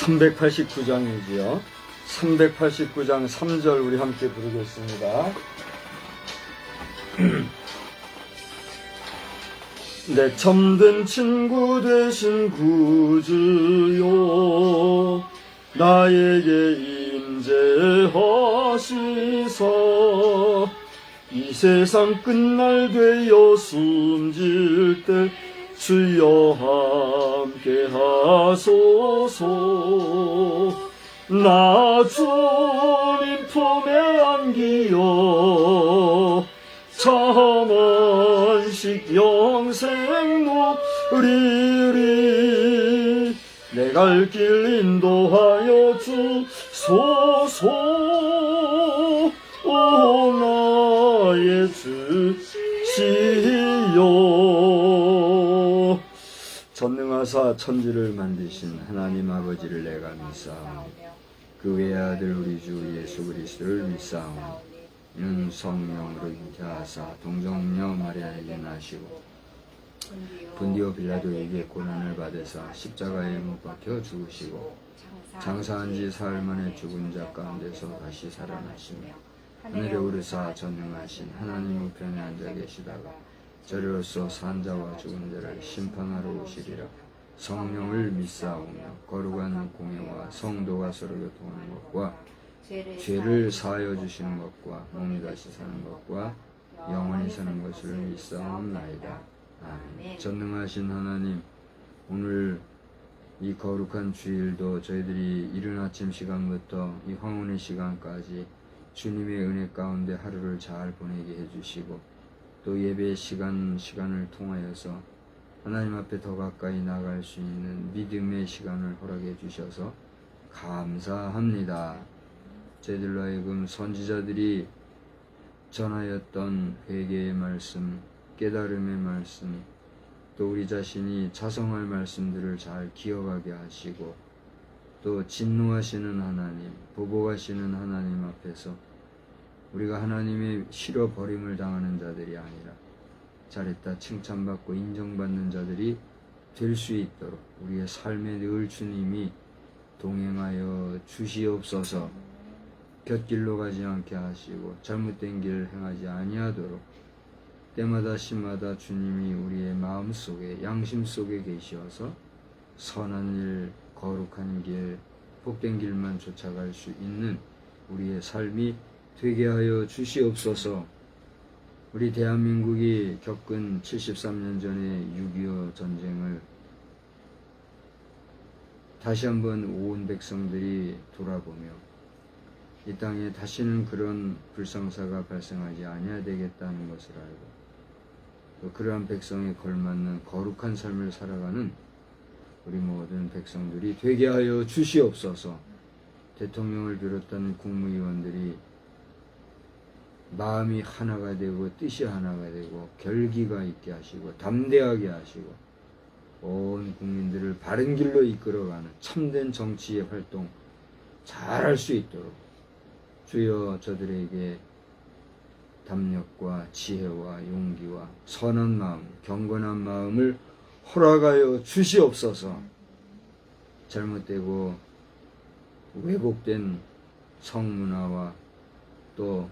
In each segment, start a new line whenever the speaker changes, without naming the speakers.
389장이지요. 389장 3절 우리 함께 부르겠습니다. 내 참된 친구 되신 구주요 나에게 임재하시사 이 세상 끝날 되어 숨질 때 주여 함께 하소서 나 주님 품에 안기어 참안식 영생 누리리 내 갈 길 인도하여 주소서 오 나의 주시여 전능하사 천지를 만드신 하나님 아버지를 내가 믿사오니 그 외아들 우리 주 예수 그리스도를 믿사오니 이는 성령으로 잉태하사 동정녀 마리아에게 나시고 본디오 빌라도에게 고난을 받으사 십자가에 못 박혀 죽으시고 장사한 지 사흘 만에 죽은 자 가운데서 다시 살아나시며 하늘에 오르사 전능하신 하나님 우편에 앉아 계시다가 저리로서 산 자와 죽은 자를 심판하러 오시리라. 성령을 믿사오며 거룩한 공예와 성도가 서로 교통하는 것과 죄를 사하여 주시는 것과 몸이 다시 사는 것과 영원히 사는 것을 믿사옵나이다. 아멘. 전능하신 하나님, 오늘 이 거룩한 주일도 저희들이 이른 아침 시간부터 이 황혼의 시간까지 주님의 은혜 가운데 하루를 잘 보내게 해주시고 또 예배 시간을 통하여서 하나님 앞에 더 가까이 나갈 수 있는 믿음의 시간을 허락해 주셔서 감사합니다. 저희들로 하여금 선지자들이 전하였던 회개의 말씀, 깨달음의 말씀, 또 우리 자신이 자성할 말씀들을 잘 기억하게 하시고 또 진노하시는 하나님, 보복하시는 하나님 앞에서 우리가 하나님의 실어버림을 당하는 자들이 아니라 잘했다 칭찬받고 인정받는 자들이 될 수 있도록 우리의 삶에 늘 주님이 동행하여 주시옵소서. 곁길로 가지 않게 하시고 잘못된 길을 행하지 아니하도록 때마다 시마다 주님이 우리의 마음속에 양심 속에 계시어서 선한 일, 거룩한 길, 복된 길만 쫓아갈 수 있는 우리의 삶이 되게 하여 주시옵소서. 우리 대한민국이 겪은 73년 전의 6.25 전쟁을 다시 한번 온 백성들이 돌아보며 이 땅에 다시는 그런 불상사가 발생하지 아니해야 되겠다는 것을 알고 또 그러한 백성에 걸맞는 거룩한 삶을 살아가는 우리 모든 백성들이 되게 하여 주시옵소서. 대통령을 비롯한 국무위원들이 마음이 하나가 되고 뜻이 하나가 되고 결기가 있게 하시고 담대하게 하시고 온 국민들을 바른 길로 이끌어가는 참된 정치의 활동 잘할 수 있도록 주여 저들에게 담력과 지혜와 용기와 선한 마음, 경건한 마음을 허락하여 주시옵소서. 잘못되고 왜곡된 성문화와 또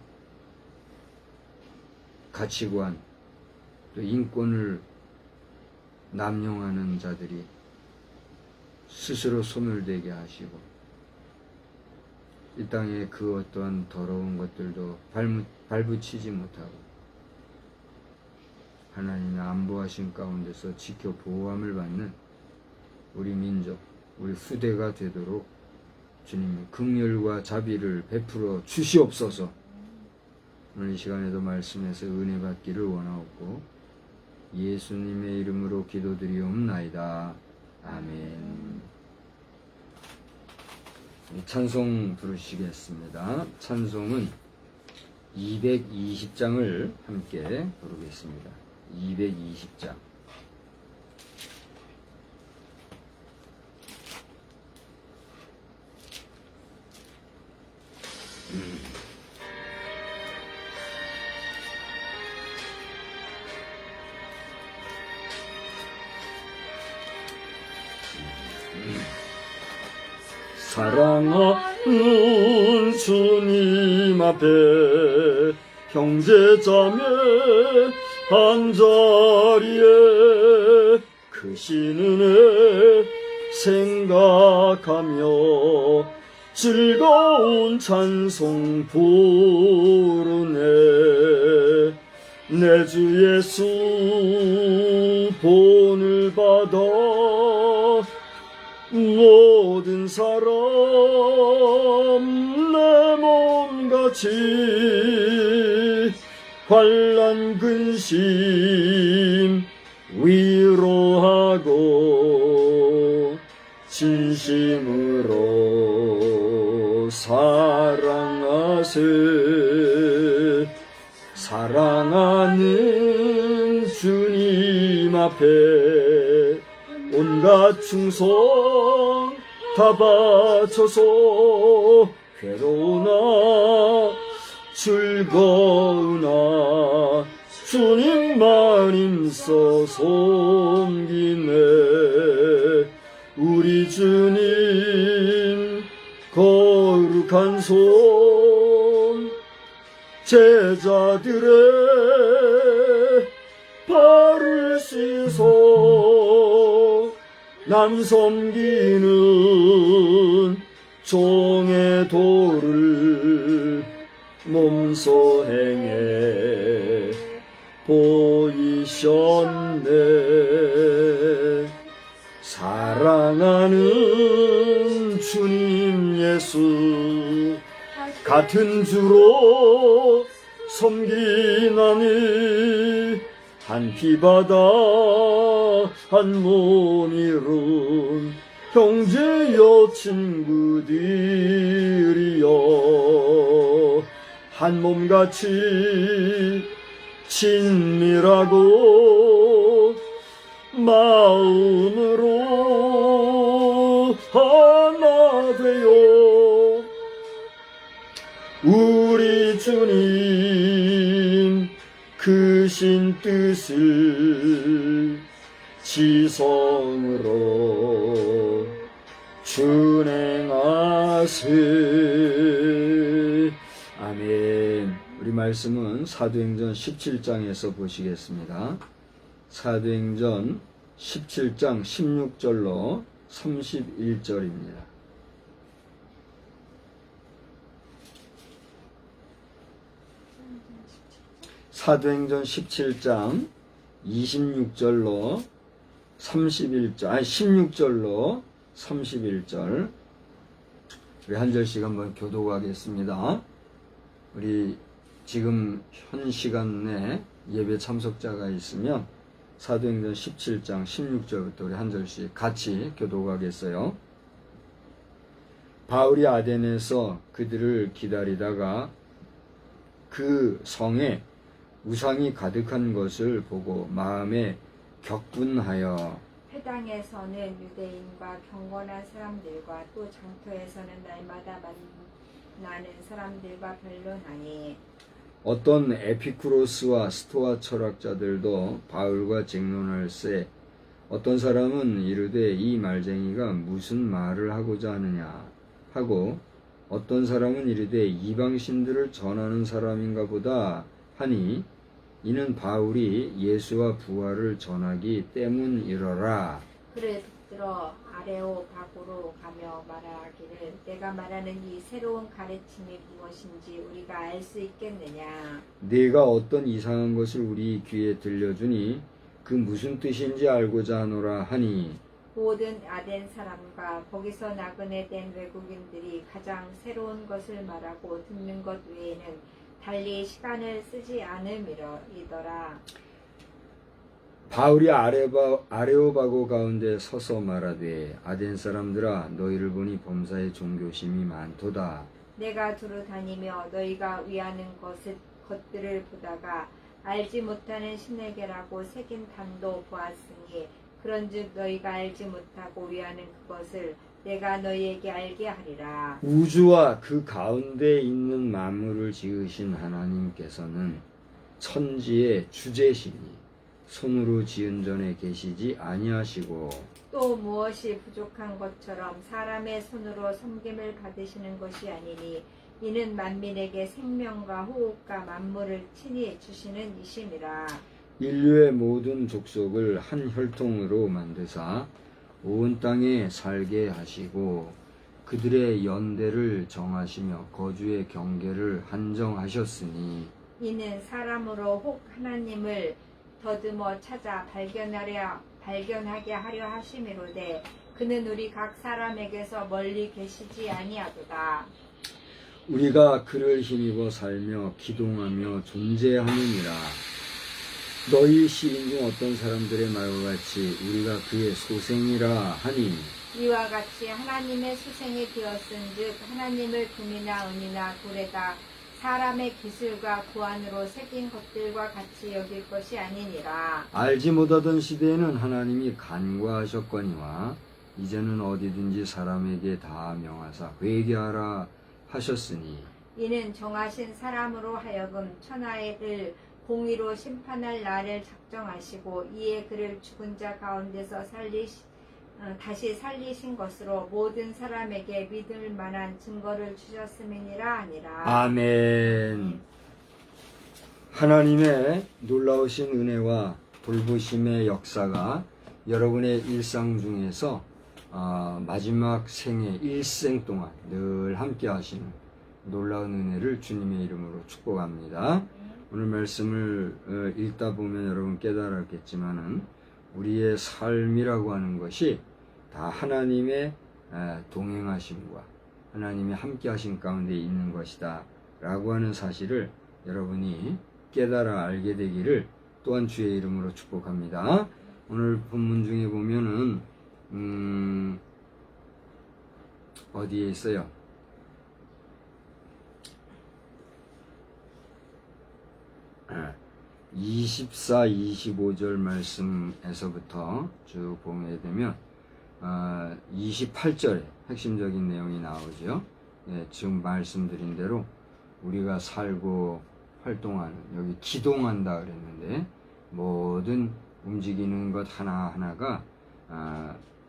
가치관, 또 인권을 남용하는 자들이 스스로 소멸되게 하시고 이 땅에 그 어떠한 더러운 것들도 발붙이지 못하고 하나님의 안보하신 가운데서 지켜 보호함을 받는 우리 민족, 우리 후대가 되도록 주님의 긍휼과 자비를 베풀어 주시옵소서. 오늘 이 시간에도 말씀에서 은혜 받기를 원하옵고 예수님의 이름으로 기도드리옵나이다. 아멘. 찬송 부르시겠습니다. 찬송은 220장을 함께 부르겠습니다. 220장. 사랑하는 주님 앞에 형제자매 한자리에 크신 은혜 생각하며 즐거운 찬송 부르네. 내 주 예수 본을 받아 모든 사람 내 몸같이 환난 근심 위로하고 진심으로 사랑하세. 사랑하는 주님 앞에 온갖 충성 다 바쳐서 괴로우나 즐거우나 주님만 힘써 섬기네. 우리 주님 거룩한 손 제자들의 발을 씻어 남 섬기는 종의 도를 몸소 행해 보이셨네. 사랑하는 주님 예수 같은 주로 섬기나니 한 피바다 한 몸 이룬 형제여 친구들이여 한 몸같이 친밀하고 마음으로 하나 되어 우리 주님 크신 뜻을 지성으로 준행하세. 아멘. 우리 말씀은 사도행전 17장에서 보시겠습니다. 사도행전 17장 16절로 31절입니다. 사도행전 17장 26절로 16절로 31절 우리 한 절씩 한번 교독하겠습니다. 우리 지금 현 시간에 예배 참석자가 있으면 사도행전 17장 16절부터 우리 한 절씩 같이 교독하겠어요. 바울이 아덴에서 그들을 기다리다가 그 성에 우상이 가득한 것을 보고 마음에 격분하여
회당에서는 유대인과 경건한 사람들과 또 장터에서는 날마다 만나는 사람들과 변론하니
어떤 에피쿠로스와 스토아 철학자들도 바울과 쟁론할세. 어떤 사람은 이르되 이 말쟁이가 무슨 말을 하고자 하느냐 하고 어떤 사람은 이르되 이방신들을 전하는 사람인가 보다 하니 이는 바울이 예수와 부활을 전하기 때문이러라.
그를 붙들어 아레오바고로 가며 말하기를 내가 말하는 이 새로운 가르침이 무엇인지 우리가 알 수 있겠느냐.
네가 어떤 이상한 것을 우리 귀에 들려주니 그 무슨 뜻인지 알고자 하노라 하니
모든 아덴 사람과 거기서 나그네 된 외국인들이 가장 새로운 것을 말하고 듣는 것 외에는 달리 시간을 쓰지 않음이더라.
바울이 아레오바고 가운데 서서 말하되 아덴 사람들아 너희를 보니 범사에 종교심이 많도다.
내가 두루 다니며 너희가 위하는 것들을 보다가 알지 못하는 신에게라고 새긴 단도 보았으니 그런즉 너희가 알지 못하고 위하는 그것을 내가 너희에게 알게 하리라.
우주와 그 가운데 있는 만물을 지으신 하나님께서는 천지의 주제시니 손으로 지은 전에 계시지 아니하시고
또 무엇이 부족한 것처럼 사람의 손으로 섬김을 받으시는 것이 아니니 이는 만민에게 생명과 호흡과 만물을 친히 주시는 이심이라.
인류의 모든 족속을 한 혈통으로 만드사 온 땅에 살게 하시고 그들의 연대를 정하시며 거주의 경계를 한정하셨으니
이는 사람으로 혹 하나님을 더듬어 찾아 발견하게 하려 하심이로되 그는 우리 각 사람에게서 멀리 계시지 아니하도다.
우리가 그를 힘입어 살며 기동하며 존재하느니라. 너희 시인 중 어떤 사람들의 말과 같이 우리가 그의 소생이라 하니
이와 같이 하나님의 수생이 되었은즉 하나님을 금이나 은이나 돌에다 사람의 기술과 고안으로 새긴 것들과 같이 여길 것이 아니니라.
알지 못하던 시대에는 하나님이 간과하셨거니와 이제는 어디든지 사람에게 다 명하사 회개하라 하셨으니
이는 정하신 사람으로 하여금 천하를 공의로 심판할 날을 작정하시고 이에 그를 죽은 자 가운데서 다시 살리신 것으로 모든 사람에게 믿을 만한 증거를 주셨음이니라 하니라.
아멘. 하나님의 놀라우신 은혜와 돌보심의 역사가 여러분의 일상 중에서 마지막 생애 일생 동안 늘 함께 하시는 놀라운 은혜를 주님의 이름으로 축복합니다. 오늘 말씀을 읽다 보면 여러분 깨달았겠지만은 우리의 삶이라고 하는 것이 다 하나님의 동행하심과 하나님의 함께 하심 가운데 있는 것이다 라고 하는 사실을 여러분이 깨달아 알게 되기를 또한 주의 이름으로 축복합니다. 오늘 본문 중에 보면은 어디에 있어요? 24, 25절 말씀에서부터 쭉 보게 되면 28절에 핵심적인 내용이 나오죠. 예, 지금 말씀드린 대로 우리가 살고 활동하는, 여기 기동한다 그랬는데 모든 움직이는 것 하나하나가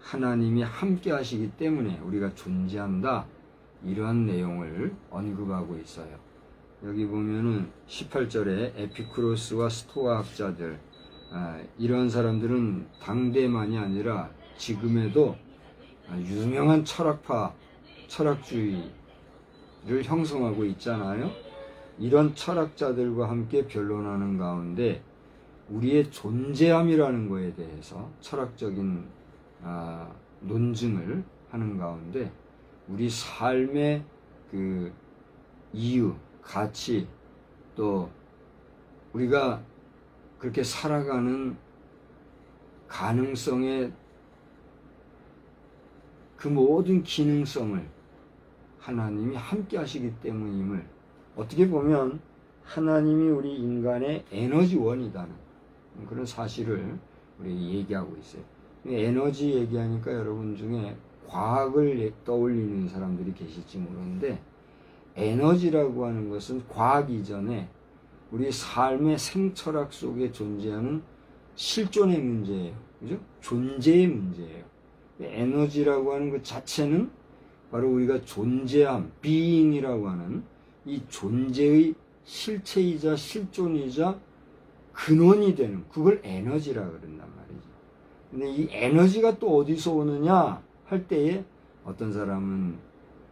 하나님이 함께 하시기 때문에 우리가 존재한다, 이러한 내용을 언급하고 있어요. 여기 보면은 18절에 에피쿠로스와 스토아 학자들, 이런 사람들은 당대만이 아니라 지금에도 유명한 철학주의를 형성하고 있잖아요. 이런 철학자들과 함께 변론하는 가운데 우리의 존재함이라는 것에 대해서 철학적인 논증을 하는 가운데 우리 삶의 그 이유, 가치, 또 우리가 그렇게 살아가는 가능성의 그 모든 기능성을 하나님이 함께 하시기 때문임을, 어떻게 보면 하나님이 우리 인간의 에너지원이다는 그런 사실을 우리 얘기하고 있어요. 에너지 얘기하니까 여러분 중에 과학을 떠올리는 사람들이 계실지 모르는데, 에너지라고 하는 것은 과학 이전에 우리 삶의 생철학 속에 존재하는 실존의 문제예요. 그죠? 존재의 문제예요. 에너지라고 하는 것 자체는 바로 우리가 존재함, being이라고 하는 이 존재의 실체이자 실존이자 근원이 되는, 그걸 에너지라고 그런단 말이죠. 근데 이 에너지가 또 어디서 오느냐 할 때에 어떤 사람은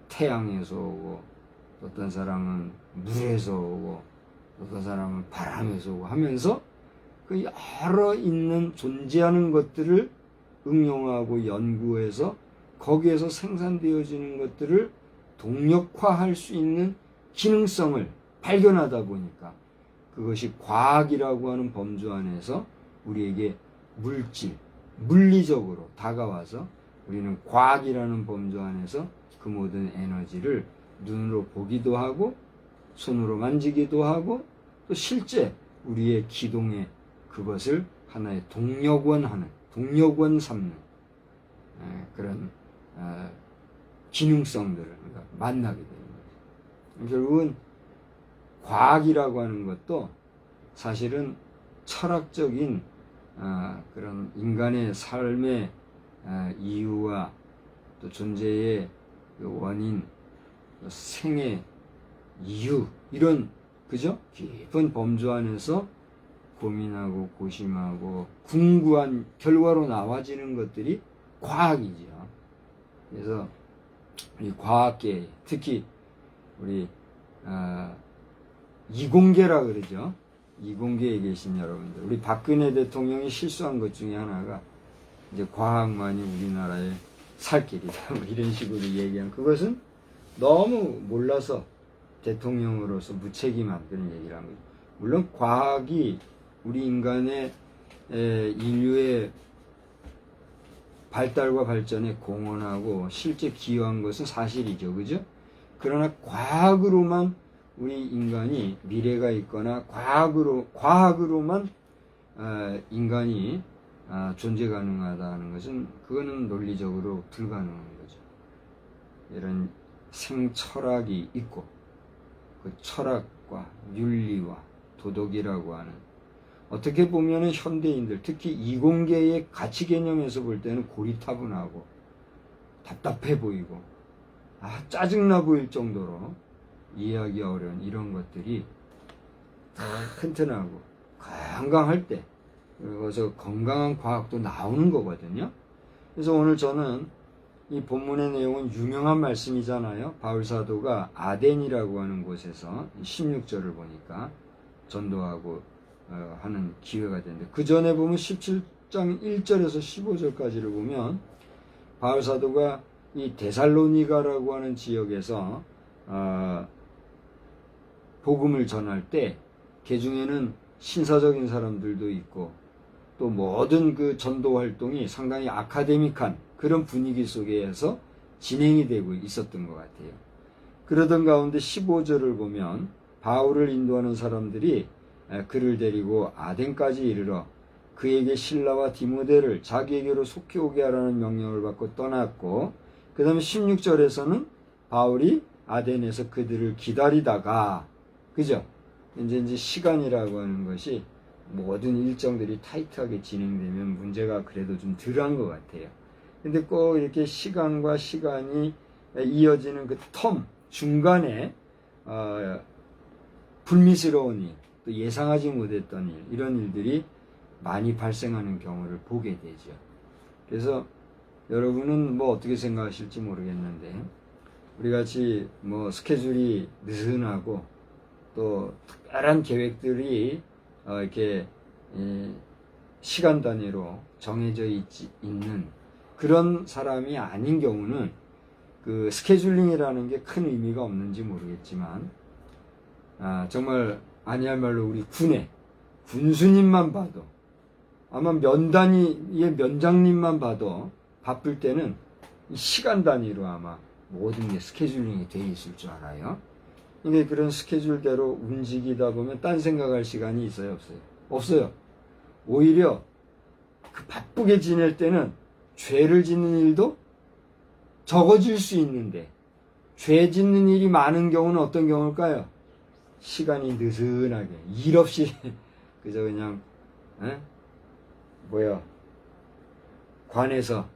태양에서 오고, 어떤 사람은 물에서 오고, 어떤 사람은 바람에서 오고 하면서 그 여러 있는 존재하는 것들을 응용하고 연구해서 거기에서 생산되어지는 것들을 동력화할 수 있는 기능성을 발견하다 보니까 그것이 과학이라고 하는 범주 안에서 우리에게 물리적으로 다가와서 우리는 과학이라는 범주 안에서 그 모든 에너지를 눈으로 보기도 하고 손으로 만지기도 하고 또 실제 우리의 기동에 그것을 하나의 동력원 삼는 그런 기능성들을 우리가 만나게 되는 거죠. 결국은 과학이라고 하는 것도 사실은 철학적인 그런 인간의 삶의 이유와 또 존재의 그 원인, 생의 이유, 이런 그죠? 깊은 범주 안에서 고민하고 고심하고 궁구한 결과로 나와지는 것들이 과학이죠. 그래서 이 과학계, 특히 우리 이공계라 그러죠. 이공계에 계신 여러분들, 우리 박근혜 대통령이 실수한 것 중에 하나가 이제 과학만이 우리나라의 살 길이다, 뭐 이런 식으로 얘기한, 그것은 너무 몰라서 대통령으로서 무책임한 그런 얘기를 한 거죠. 물론 과학이 우리 인간의 인류의 발달과 발전에 공헌하고 실제 기여한 것은 사실이죠. 그죠? 그러나 과학으로만 우리 인간이 미래가 있거나 과학으로만 인간이 존재 가능하다는 것은, 그거는 논리적으로 불가능한 거죠. 이런 생철학이 있고, 그 철학과 윤리와 도덕이라고 하는, 어떻게 보면은 현대인들, 특히 이공계의 가치 개념에서 볼 때는 고리타분하고 답답해 보이고 짜증나 보일 정도로 이해하기 어려운 이런 것들이 다 튼튼하고 건강할 때, 그래서 건강한 과학도 나오는 거거든요. 그래서 오늘 저는 이 본문의 내용은 유명한 말씀이잖아요. 바울 사도가 아덴이라고 하는 곳에서 16절을 보니까 전도하고 하는 기회가 되는데, 그 전에 보면 17장 1절에서 15절까지를 보면 바울 사도가 이 데살로니가라고 하는 지역에서 복음을 전할 때, 그 중에는 신사적인 사람들도 있고 또 모든 그 전도 활동이 상당히 아카데믹한 그런 분위기 속에서 진행이 되고 있었던 것 같아요. 그러던 가운데 15절을 보면 바울을 인도하는 사람들이 그를 데리고 아덴까지 이르러 그에게 실라와 디모데를 자기에게로 속히 오게 하라는 명령을 받고 떠났고, 그 다음에 16절에서는 바울이 아덴에서 그들을 기다리다가, 그죠? 이제 시간이라고 하는 것이 모든 일정들이 타이트하게 진행되면 문제가 그래도 좀 덜한 것 같아요. 근데 꼭 이렇게 시간과 시간이 이어지는 그 텀 중간에 불미스러운 일, 또 예상하지 못했던 일, 이런 일들이 많이 발생하는 경우를 보게 되죠. 그래서 여러분은 뭐 어떻게 생각하실지 모르겠는데, 우리 같이 뭐 스케줄이 느슨하고 또 특별한 계획들이 이렇게 시간 단위로 정해져 있는 그런 사람이 아닌 경우는 그 스케줄링이라는 게 큰 의미가 없는지 모르겠지만, 정말 아니야말로 우리 군수님만 봐도, 아마 면단위의 면장님만 봐도 바쁠 때는 시간 단위로 아마 모든 게 스케줄링이 되어 있을 줄 알아요. 이게 그런 스케줄대로 움직이다 보면 딴 생각할 시간이 있어요, 없어요? 없어요. 오히려 그 바쁘게 지낼 때는 죄를 짓는 일도 적어질 수 있는데, 죄 짓는 일이 많은 경우는 어떤 경우일까요? 시간이 느슨하게 일 없이 그저 그냥 관에서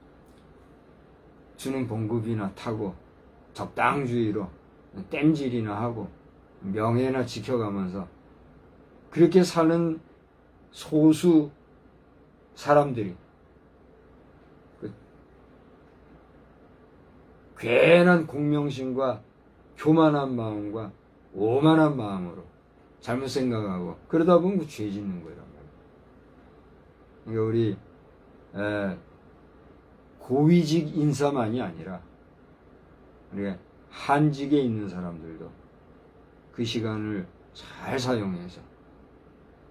주는 봉급이나 타고 적당주의로 땜질이나 하고 명예나 지켜가면서 그렇게 사는 소수 사람들이 그 괜한 공명심과 교만한 마음과 오만한 마음으로 잘못 생각하고 그러다 보면 그 죄 짓는 거란 말이에요. 그러니까 우리 고위직 인사만이 아니라 우리가 한직에 있는 사람들도 그 시간을 잘 사용해서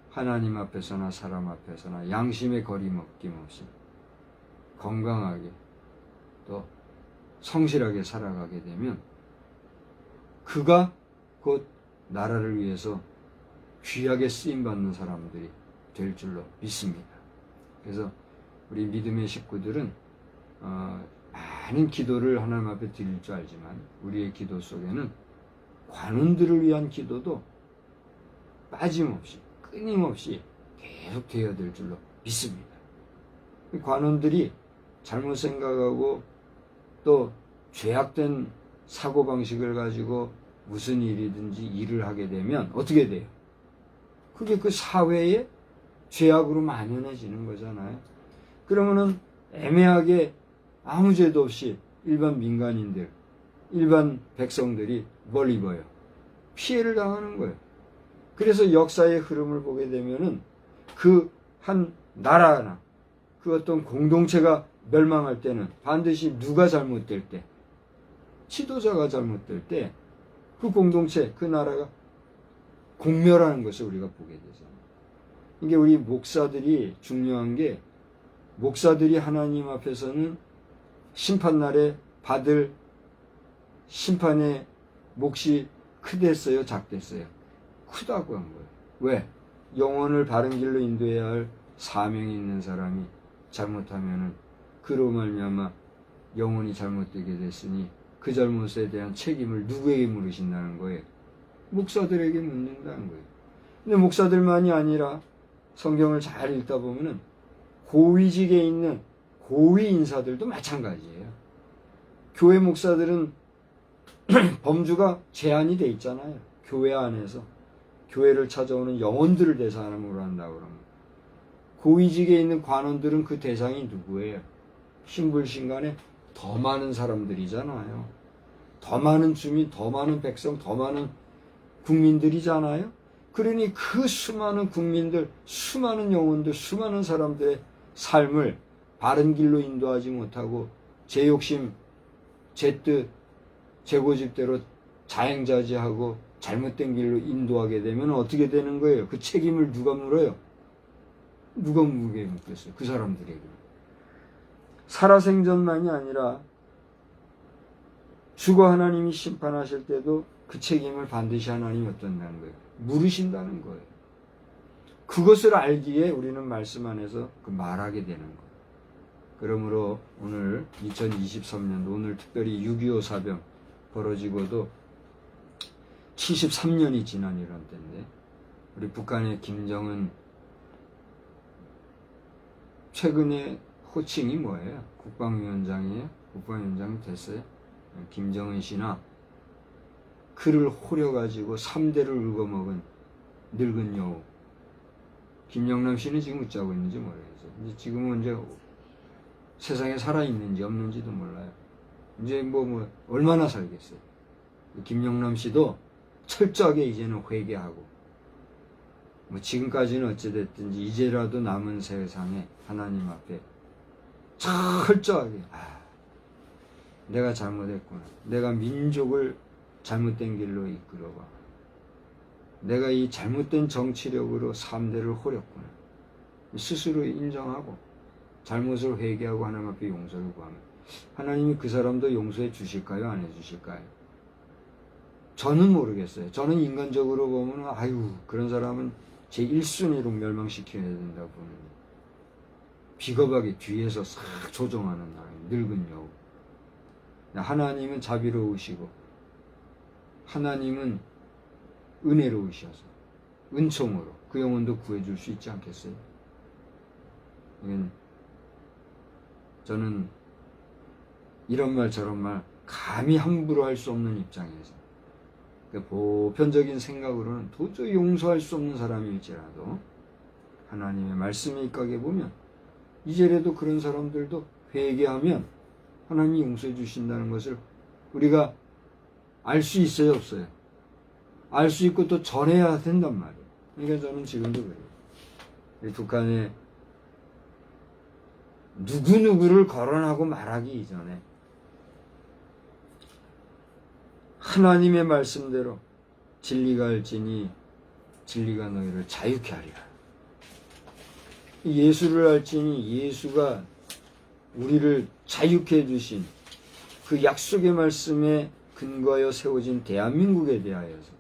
하나님 앞에서나 사람 앞에서나 양심의 거리먹김 없이 건강하게 또 성실하게 살아가게 되면 그가 곧 나라를 위해서 귀하게 쓰임받는 사람들이 될 줄로 믿습니다. 그래서 우리 믿음의 식구들은 많은 기도를 하나님 앞에 드릴 줄 알지만 우리의 기도 속에는 관원들을 위한 기도도 빠짐없이 끊임없이 계속 되어야 될 줄로 믿습니다. 관원들이 잘못 생각하고 또 죄악된 사고방식을 가지고 무슨 일이든지 일을 하게 되면 어떻게 돼요? 그게 그 사회에 죄악으로 만연해지는 거잖아요. 그러면은 애매하게 아무 죄도 없이 일반 민간인들, 일반 백성들이 뭘 입어요? 피해를 당하는 거예요. 그래서 역사의 흐름을 보게 되면은 그 한 나라나 그 어떤 공동체가 멸망할 때는 반드시 누가 잘못될 때, 지도자가 잘못될 때 그 공동체, 그 나라가 공멸하는 것을 우리가 보게 되잖아요. 이게 우리 목사들이 중요한 게, 목사들이 하나님 앞에서는 심판날에 받을 심판의 몫이 크댔어요, 작댔어요? 크다고 한 거예요. 왜? 영혼을 바른 길로 인도해야 할 사명이 있는 사람이 잘못하면은 그로 말미암아 영혼이 잘못되게 됐으니 그 잘못에 대한 책임을 누구에게 물으신다는 거예요? 목사들에게 묻는다는 거예요. 근데 목사들만이 아니라 성경을 잘 읽다 보면은 고위직에 있는 고위 인사들도 마찬가지예요. 교회 목사들은 범주가 제한이 돼 있잖아요. 교회 안에서 교회를 찾아오는 영혼들을 대상으로 한다고 그러면, 고위직에 있는 관원들은 그 대상이 누구예요? 신불신간에 더 많은 사람들이잖아요. 더 많은 주민, 더 많은 백성, 더 많은 국민들이잖아요. 그러니 그 수많은 국민들, 수많은 영혼들, 수많은 사람들의 삶을 바른 길로 인도하지 못하고 제 욕심, 제 뜻, 제 고집대로 자행자지하고 잘못된 길로 인도하게 되면 어떻게 되는 거예요? 그 책임을 누가 물어요? 누가 무게 묻겠어요? 그 사람들에게. 살아생전만이 아니라 죽어 하나님이 심판하실 때도 그 책임을 반드시 하나님이 어떤다는 거예요? 물으신다는 거예요. 그것을 알기에 우리는 말씀 안에서 그 말하게 되는 거예요. 그러므로 오늘 2023년도, 오늘 특별히 6.25 사병 벌어지고도 73년이 지난 이런 때인데, 우리 북한의 김정은 최근에 호칭이 뭐예요? 국방위원장이에요? 국방위원장이 됐어요? 김정은 씨나 그를 호려가지고 3대를 울거먹은 늙은 여우 김영남 씨는 지금 어쩌고 있는지 모르겠어요. 이제 지금은 이제 세상에 살아있는지 없는지도 몰라요. 이제 뭐 얼마나 살겠어요. 김영남 씨도 철저하게 이제는 회개하고, 뭐 지금까지는 어찌됐든지 이제라도 남은 세상에 하나님 앞에 철저하게, 내가 잘못했구나, 내가 민족을 잘못된 길로 이끌어봐, 내가 이 잘못된 정치력으로 3대를 호렸구나, 스스로 인정하고 잘못을 회개하고 하나님 앞에 용서를 구하면 하나님이 그 사람도 용서해 주실까요? 안 해 주실까요? 저는 모르겠어요. 저는 인간적으로 보면 그런 사람은 제 1순위로 멸망시켜야 된다고 보는, 비겁하게 뒤에서 싹 조종하는 늙은 여우. 하나님은 자비로우시고 하나님은 은혜로우셔서 은총으로 그 영혼도 구해줄 수 있지 않겠어요? 저는 이런 말 저런 말 감히 함부로 할 수 없는 입장에서, 보편적인 생각으로는 도저히 용서할 수 없는 사람일지라도 하나님의 말씀에 입각해 보면 이제라도 그런 사람들도 회개하면 하나님이 용서해 주신다는 것을 우리가 알 수 있어요, 없어요? 알 수 있고 또 전해야 된단 말이에요. 그러니까 저는 지금도 그래요. 북한에 누구누구를 거론하고 말하기 이전에 하나님의 말씀대로 진리가 알지니 진리가 너희를 자유케 하리라. 예수를 알지니 예수가 우리를 자유케 해주신 그 약속의 말씀에 근거하여 세워진 대한민국에 대하여서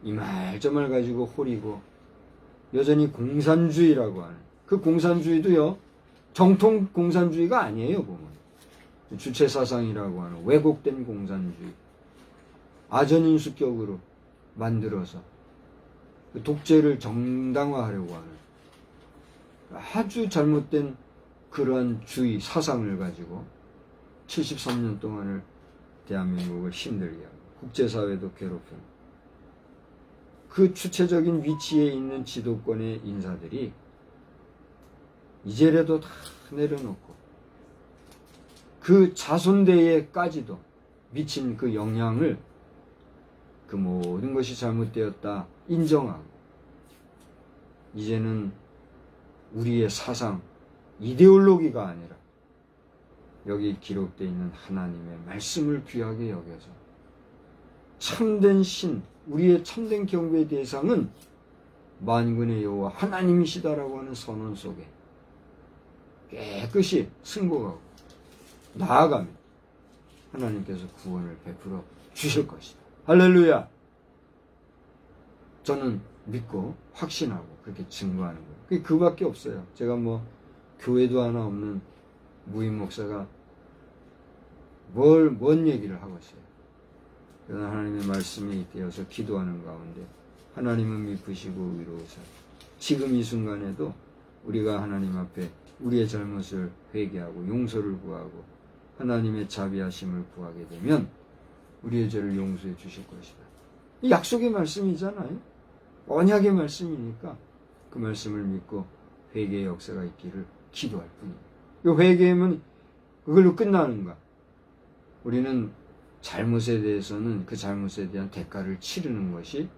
이 말 저 말 가지고 호리고 여전히 공산주의라고 하는 그 공산주의도요, 정통 공산주의가 아니에요. 보면 주체사상이라고 하는 왜곡된 공산주의, 아전인수격으로 만들어서 독재를 정당화하려고 하는 아주 잘못된 그러한 주의 사상을 가지고 73년 동안을 대한민국을 힘들게 하고 국제사회도 괴롭히고 그 주체적인 위치에 있는 지도권의 인사들이 이제라도 다 내려놓고 그 자손대에까지도 미친 그 영향을 그 모든 것이 잘못되었다 인정하고 이제는 우리의 사상, 이데올로기가 아니라 여기 기록되어 있는 하나님의 말씀을 귀하게 여겨서 참된 신, 우리의 참된 경배의 대상은 만군의 여호와 하나님이시다라고 하는 선언 속에 깨끗이 승복하고 나아가면 하나님께서 구원을 베풀어 주실 것이다. 할렐루야! 저는 믿고 확신하고 그렇게 증거하는 거예요. 그게 그밖에 없어요. 제가 뭐 교회도 하나 없는 무임 목사가 뭔 얘기를 하고 있어요. 그러나 하나님의 말씀이 되어서 기도하는 가운데 하나님은 미쁘시고 의로우사 지금 이 순간에도 우리가 하나님 앞에 우리의 잘못을 회개하고 용서를 구하고 하나님의 자비하심을 구하게 되면 우리의 죄를 용서해 주실 것이다. 이 약속의 말씀이잖아요. 언약의 말씀이니까 그 말씀을 믿고 회개의 역사가 있기를 기도할 뿐이에요. 이 회개하면 그걸로 끝나는가? 우리는 잘못에 대해서는 그 잘못에 대한 대가를 치르는 것이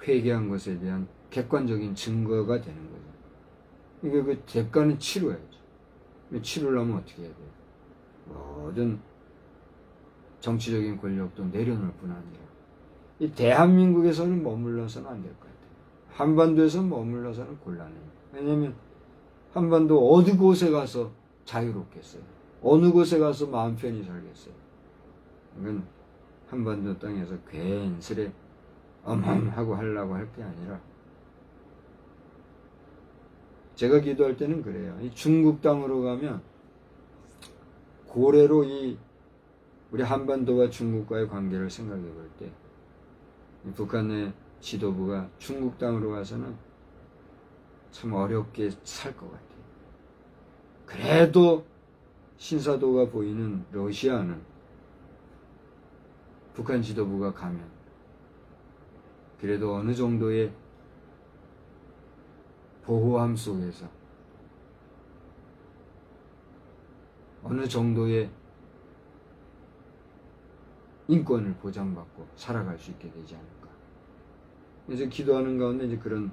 회개한 것에 대한 객관적인 증거가 되는 거죠. 그러니까 그 대가는 치러야죠. 치르려면 어떻게 해야 돼요? 모든 정치적인 권력도 내려놓을 뿐 아니라 이 대한민국에서는 머물러서는 안 될 것 같아요. 한반도에서는 머물러서는 곤란해요. 왜냐하면 한반도 어느 곳에 가서 자유롭겠어요. 어느 곳에 가서 마음 편히 살겠어요. 이건 한반도 땅에서 괜스레 엄함하고 하려고 할 게 아니라 제가 기도할 때는 그래요. 이 중국 땅으로 가면 고래로 우리 한반도와 중국과의 관계를 생각해 볼 때 북한의 지도부가 중국 땅으로 가서는 참 어렵게 살 것 같아요. 그래도 신사도가 보이는 러시아는 북한 지도부가 가면 그래도 어느 정도의 보호함 속에서 어느 정도의 인권을 보장받고 살아갈 수 있게 되지 않을까. 그래서 기도하는 가운데 이제 그런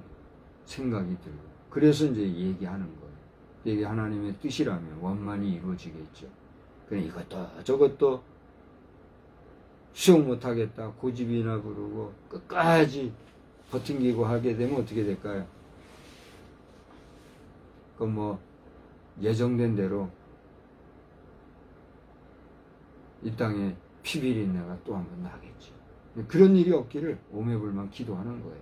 생각이 들고, 그래서 이제 얘기하는 거예요. 이게 하나님의 뜻이라면 원만히 이루어지겠죠. 그냥 이것도 저것도 수용 못하겠다, 고집이나 부르고 끝까지 버팅기고 하게 되면 어떻게 될까요? 그건 뭐 예정된 대로 이 땅에 피비린내가 또 한 번 나겠지. 그런 일이 없기를 오매불만 기도하는 거예요.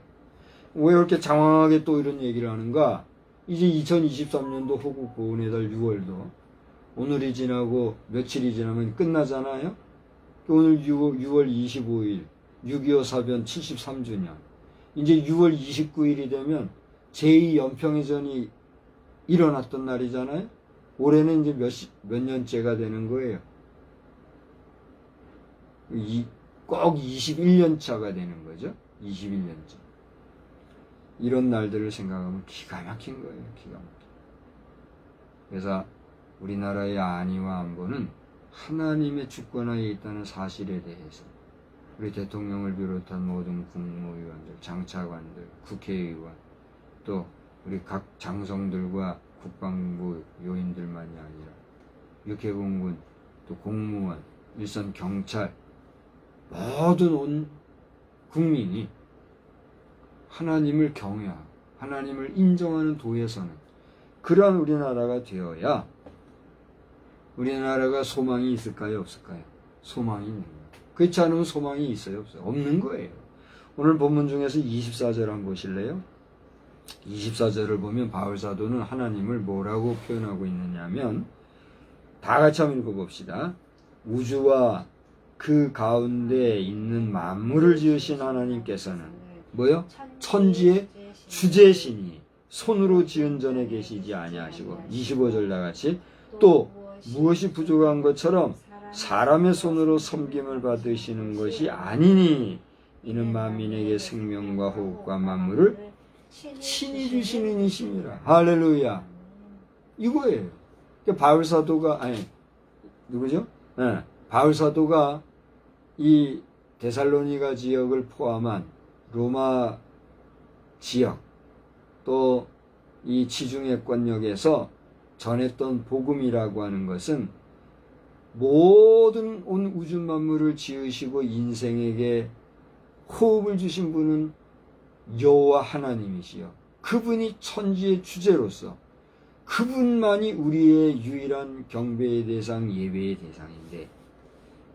왜 이렇게 장황하게 또 이런 얘기를 하는가? 이제 2023년도 호국 보훈의 달 6월도 오늘이 지나고 며칠이 지나면 끝나잖아요. 오늘 6월 25일 6.25 사변 73주년, 이제 6월 29일이 되면 제2연평해전이 일어났던 날이잖아요. 올해는 이제 몇 년째가 되는 거예요. 꼭 21년 차가 되는 거죠. 21년째. 이런 날들을 생각하면 기가 막힌 거예요. 기가 막힌. 그래서 우리나라의 안위와 안보는 하나님의 주권하에 있다는 사실에 대해서 우리 대통령을 비롯한 모든 국무위원들, 장차관들, 국회의원, 또 우리 각 장성들과 국방부 요인들만이 아니라 육해공군, 또 공무원, 일선 경찰, 모든 온 국민이 하나님을 경외하고 하나님을 인정하는 도에 서는 그러한 우리나라가 되어야 우리나라가 소망이 있을까요? 없을까요? 소망이 있는 거예요. 그렇지 않으면 소망이 있어요? 없어요? 없는 거예요. 오늘 본문 중에서 24절 한번 보실래요? 24절을 보면 바울사도는 하나님을 뭐라고 표현하고 있느냐면, 다 같이 한번 읽어봅시다. 우주와 그 가운데 있는 만물을 지으신 하나님께서는 뭐요? 천지의 주제시니 손으로 지은 전에 계시지 아니하시고 25절 나같이 또 무엇이 부족한 것처럼 사람의 손으로 섬김을 받으시는 것이 아니니 이는 만민에게 생명과 호흡과 만물을 친히 주시는 이십니다. 할렐루야. 이거예요. 바울 사도가 누구죠? 네, 바울 사도가 이 데살로니가 지역을 포함한 로마 지역 또 이 지중해권역에서 전했던 복음이라고 하는 것은 모든 온 우주 만물을 지으시고 인생에게 호흡을 주신 분은 여호와 하나님이시여. 그분이 천지의 주제로서 그분만이 우리의 유일한 경배의 대상, 예배의 대상인데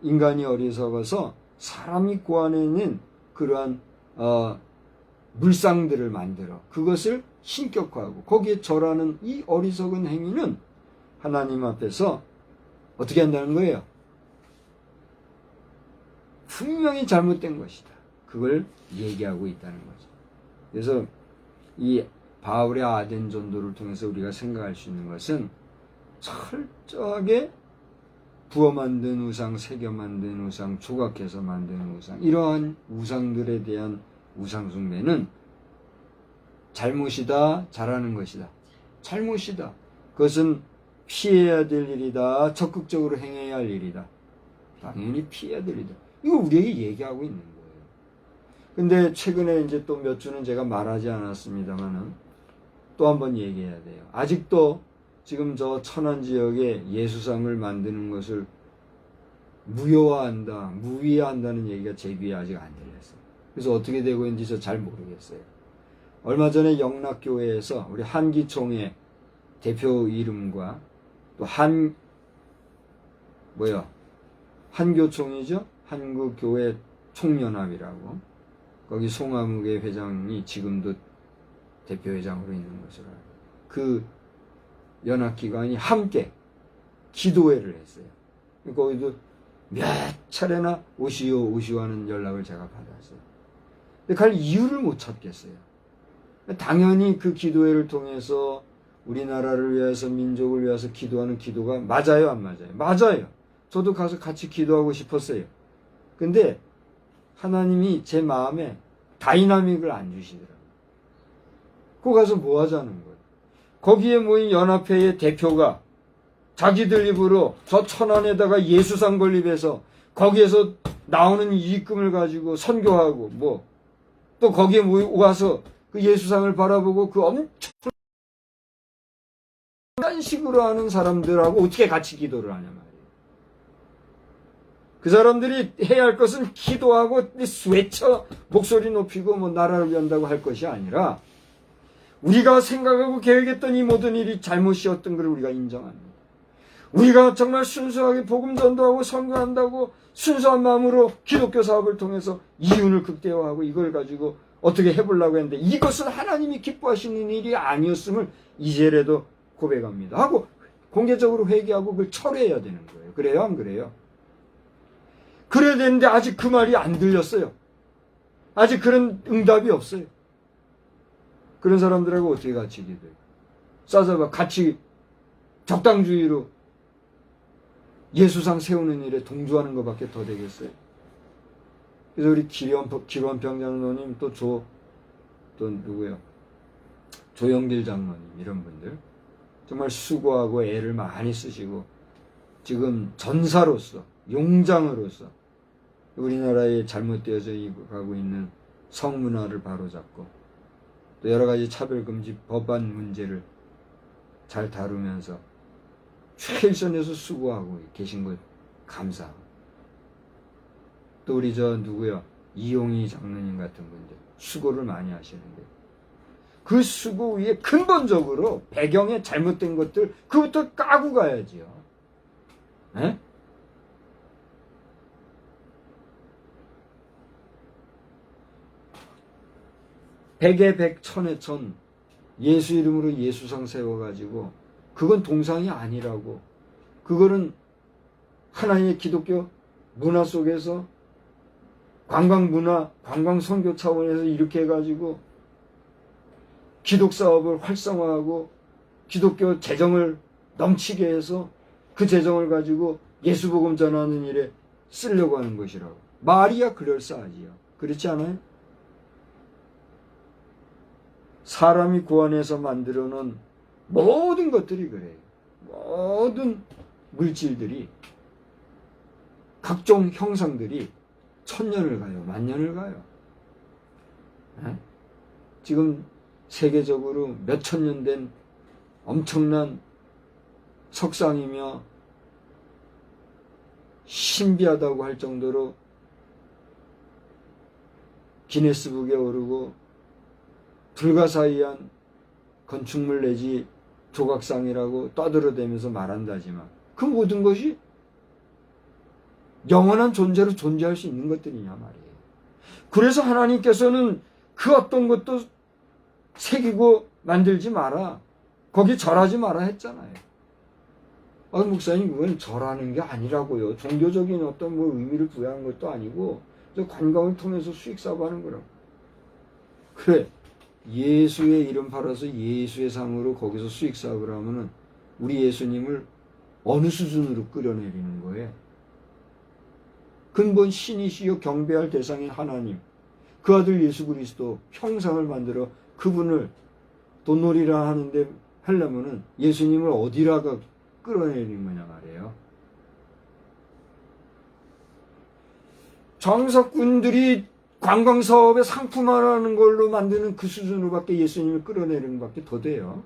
인간이 어리석어서 사람이 고안해낸 그러한 물상들을 만들어 그것을 신격화하고 거기에 절하는 이 어리석은 행위는 하나님 앞에서 어떻게 한다는 거예요? 분명히 잘못된 것이다. 그걸 얘기하고 있다는 거죠. 그래서 이 바울의 아덴 전도를 통해서 우리가 생각할 수 있는 것은 철저하게 부어 만든 우상, 새겨 만든 우상, 조각해서 만든 우상, 이러한 우상들에 대한 우상 숭배는 잘못이다, 잘하는 것이다. 잘못이다. 그것은 피해야 될 일이다. 적극적으로 행해야 할 일이다. 당연히 피해야 될 일이다. 이거 우리에게 얘기하고 있는 거예요. 근데 최근에 이제 또 몇 주는 제가 말하지 않았습니다만은 또 한번 얘기해야 돼요. 아직도 지금 저 천안 지역에 예수상을 만드는 것을 무효화한다, 무위화한다는 얘기가 제 귀에 아직 안 들렸어요. 그래서 어떻게 되고 있는지 저 잘 모르겠어요. 얼마 전에 영락교회에서 우리 한기총회 대표 이름과 또 한교총이죠? 한국교회 총연합이라고. 거기 송하무개 회장이 지금도 대표회장으로 있는 것으로 알고. 그 연합기관이 함께 기도회를 했어요. 거기도 몇 차례나 오시오 하는 연락을 제가 받았어요. 근데 갈 이유를 못 찾겠어요. 당연히 그 기도회를 통해서 우리나라를 위해서 민족을 위해서 기도하는 기도가 맞아요, 안 맞아요? 맞아요. 저도 가서 같이 기도하고 싶었어요. 근데 하나님이 제 마음에 다이나믹을 안 주시더라고요. 그 가서 뭐 하자는 거예요? 거기에 모인 연합회의 대표가 자기들 입으로 저 천안에다가 예수상 건립해서 거기에서 나오는 이익금을 가지고 선교하고 또 거기에 와서 그 예수상을 바라보고 그 엄청난 식으로 하는 사람들하고 어떻게 같이 기도를 하냐 말이에요. 그 사람들이 해야 할 것은 기도하고 외쳐 목소리 높이고 나라를 위한다고 할 것이 아니라 우리가 생각하고 계획했던 이 모든 일이 잘못이었던 걸 우리가 인정합니다. 우리가 정말 순수하게 복음 전도하고 선교한다고 순수한 마음으로 기독교 사업을 통해서 이윤을 극대화하고 이걸 가지고 어떻게 해보려고 했는데 이것은 하나님이 기뻐하시는 일이 아니었음을 이제라도 고백합니다. 하고 공개적으로 회개하고 그걸 철회해야 되는 거예요. 그래요? 안 그래요? 그래야 되는데 아직 그 말이 안 들렸어요. 아직 그런 응답이 없어요. 그런 사람들하고 어떻게 같이 기도해요? 싸잡아 같이 적당주의로 예수상 세우는 일에 동조하는 것밖에 더 되겠어요? 그래서 우리 기원평 장로님 또 누구요? 조영길 장로님 이런 분들 정말 수고하고 애를 많이 쓰시고 지금 전사로서 용장으로서 우리나라에 잘못되어져 가고 있는 성문화를 바로잡고 또 여러 가지 차별금지 법안 문제를 잘 다루면서 최일선에서 수고하고 계신 것 감사하고 또 우리 이용희 장로님 같은 분들 수고를 많이 하시는데 그 수고 위에 근본적으로 배경에 잘못된 것들 그것도 까고 가야지요. 에? 백에 백, 천에 천 예수 이름으로 예수상 세워가지고 그건 동상이 아니라고 그거는 하나님의 기독교 문화 속에서 관광문화, 관광선교 차원에서 이렇게 해가지고 기독 사업을 활성화하고 기독교 재정을 넘치게 해서 그 재정을 가지고 예수복음 전하는 일에 쓰려고 하는 것이라고. 말이야 그럴싸하지요. 그렇지 않아요? 사람이 구원해서 만들어 놓은 모든 것들이 그래요. 모든 물질들이, 각종 형상들이 천년을 가요. 만년을 가요. 에? 지금 세계적으로 몇천 년 된 엄청난 석상이며 신비하다고 할 정도로 기네스북에 오르고 불가사의한 건축물 내지 조각상이라고 떠들어대면서 말한다지만 그 모든 것이 영원한 존재로 존재할 수 있는 것들이냐 말이에요. 그래서 하나님께서는 그 어떤 것도 새기고 만들지 마라, 거기 절하지 마라 했잖아요. 목사님 그건 절하는 게 아니라고요. 종교적인 어떤 뭐 의미를 부여한 것도 아니고 저 관광을 통해서 수익 사업하는 거라고. 그래, 예수의 이름 팔아서 예수의 상으로 거기서 수익 사업을 하면은 우리 예수님을 어느 수준으로 끌어내리는 거예요? 근본 신이시요 경배할 대상인 하나님, 그 아들 예수 그리스도 형상을 만들어 그분을 돈놀이라 하는데 하려면은 예수님을 어디라가 끌어내리는 거냐 말이에요. 장사꾼들이 관광사업에 상품화하는 걸로 만드는 그 수준으로밖에 예수님을 끌어내리는 것밖에 더 돼요.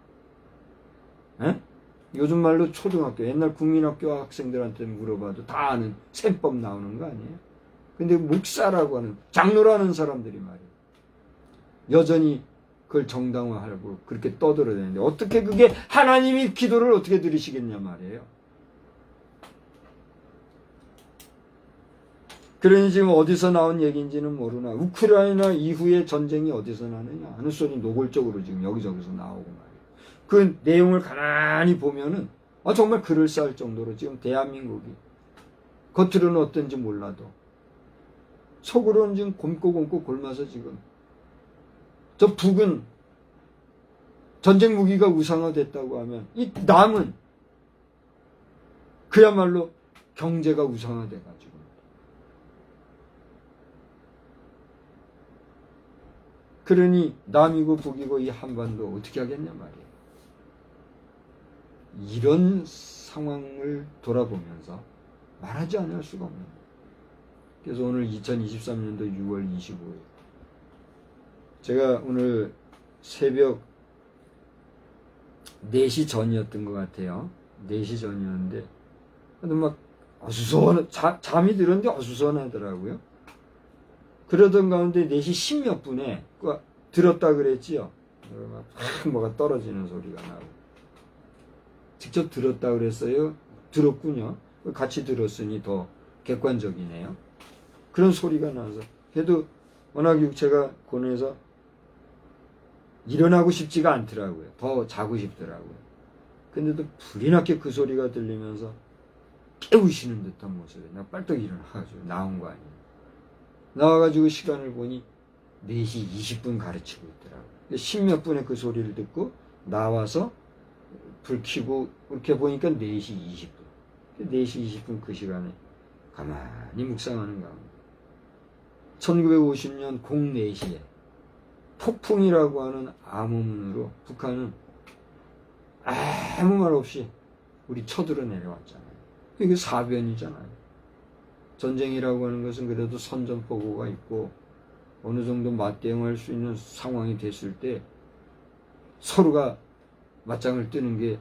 에? 요즘 말로 초등학교, 옛날 국민학교 학생들한테 물어봐도 다 아는 셈법 나오는 거 아니에요? 근데 목사라고 하는, 장로라는 사람들이 말이에요, 여전히 그걸 정당화하고 그렇게 떠들어대는데 어떻게 그게 하나님이 기도를 어떻게 들으시겠냐 말이에요. 그러니 지금 어디서 나온 얘기인지는 모르나 우크라이나 이후의 전쟁이 어디서 나느냐 하는 소리 노골적으로 지금 여기저기서 나오고 말이에요. 그 내용을 가만히 보면은 정말 그럴싸할 정도로 지금 대한민국이 겉으로는 어떤지 몰라도 속으로는 지금 곰고 골마서 지금 저 북은 전쟁 무기가 우상화됐다고 하면 이 남은 그야말로 경제가 우상화돼가지고 그러니 남이고 북이고 이 한반도 어떻게 하겠냐 말이에요. 이런 상황을 돌아보면서 말하지 않을 수가 없는 거예요. 그래서 오늘 2023년도 6월 25일 제가 오늘 새벽 4시 전이었던 것 같아요. 4시 전이었는데 근데 막 잠이 들었는데 어수선하더라고요. 그러던 가운데 4시 10몇 분에 들었다 그랬지요. 막 뭐가 떨어지는 소리가 나고. 직접 들었다 그랬어요. 들었군요. 같이 들었으니 더 객관적이네요. 그런 소리가 나서 그래도 워낙 육체가 고뇌해서 일어나고 싶지가 않더라고요. 더 자고 싶더라고요. 근데도 불이 나게 그 소리가 들리면서 깨우시는 듯한 모습에 나 빨떡 일어나가지고 나온 거 아니에요. 나와가지고 시간을 보니 4시 20분 가르치고 있더라고요. 10몇 분에 그 소리를 듣고 나와서 불 켜고 이렇게 보니까 4시 20분. 4시 20분 그 시간에 가만히 묵상하는 가운데 1950년 04시에 폭풍이라고 하는 암호문으로 북한은 아무 말 없이 우리 쳐들어 내려왔잖아요. 이게 사변이잖아요. 전쟁이라고 하는 것은 그래도 선전포고가 있고 어느 정도 맞대응할 수 있는 상황이 됐을 때 서로가 맞짱을 뜨는 게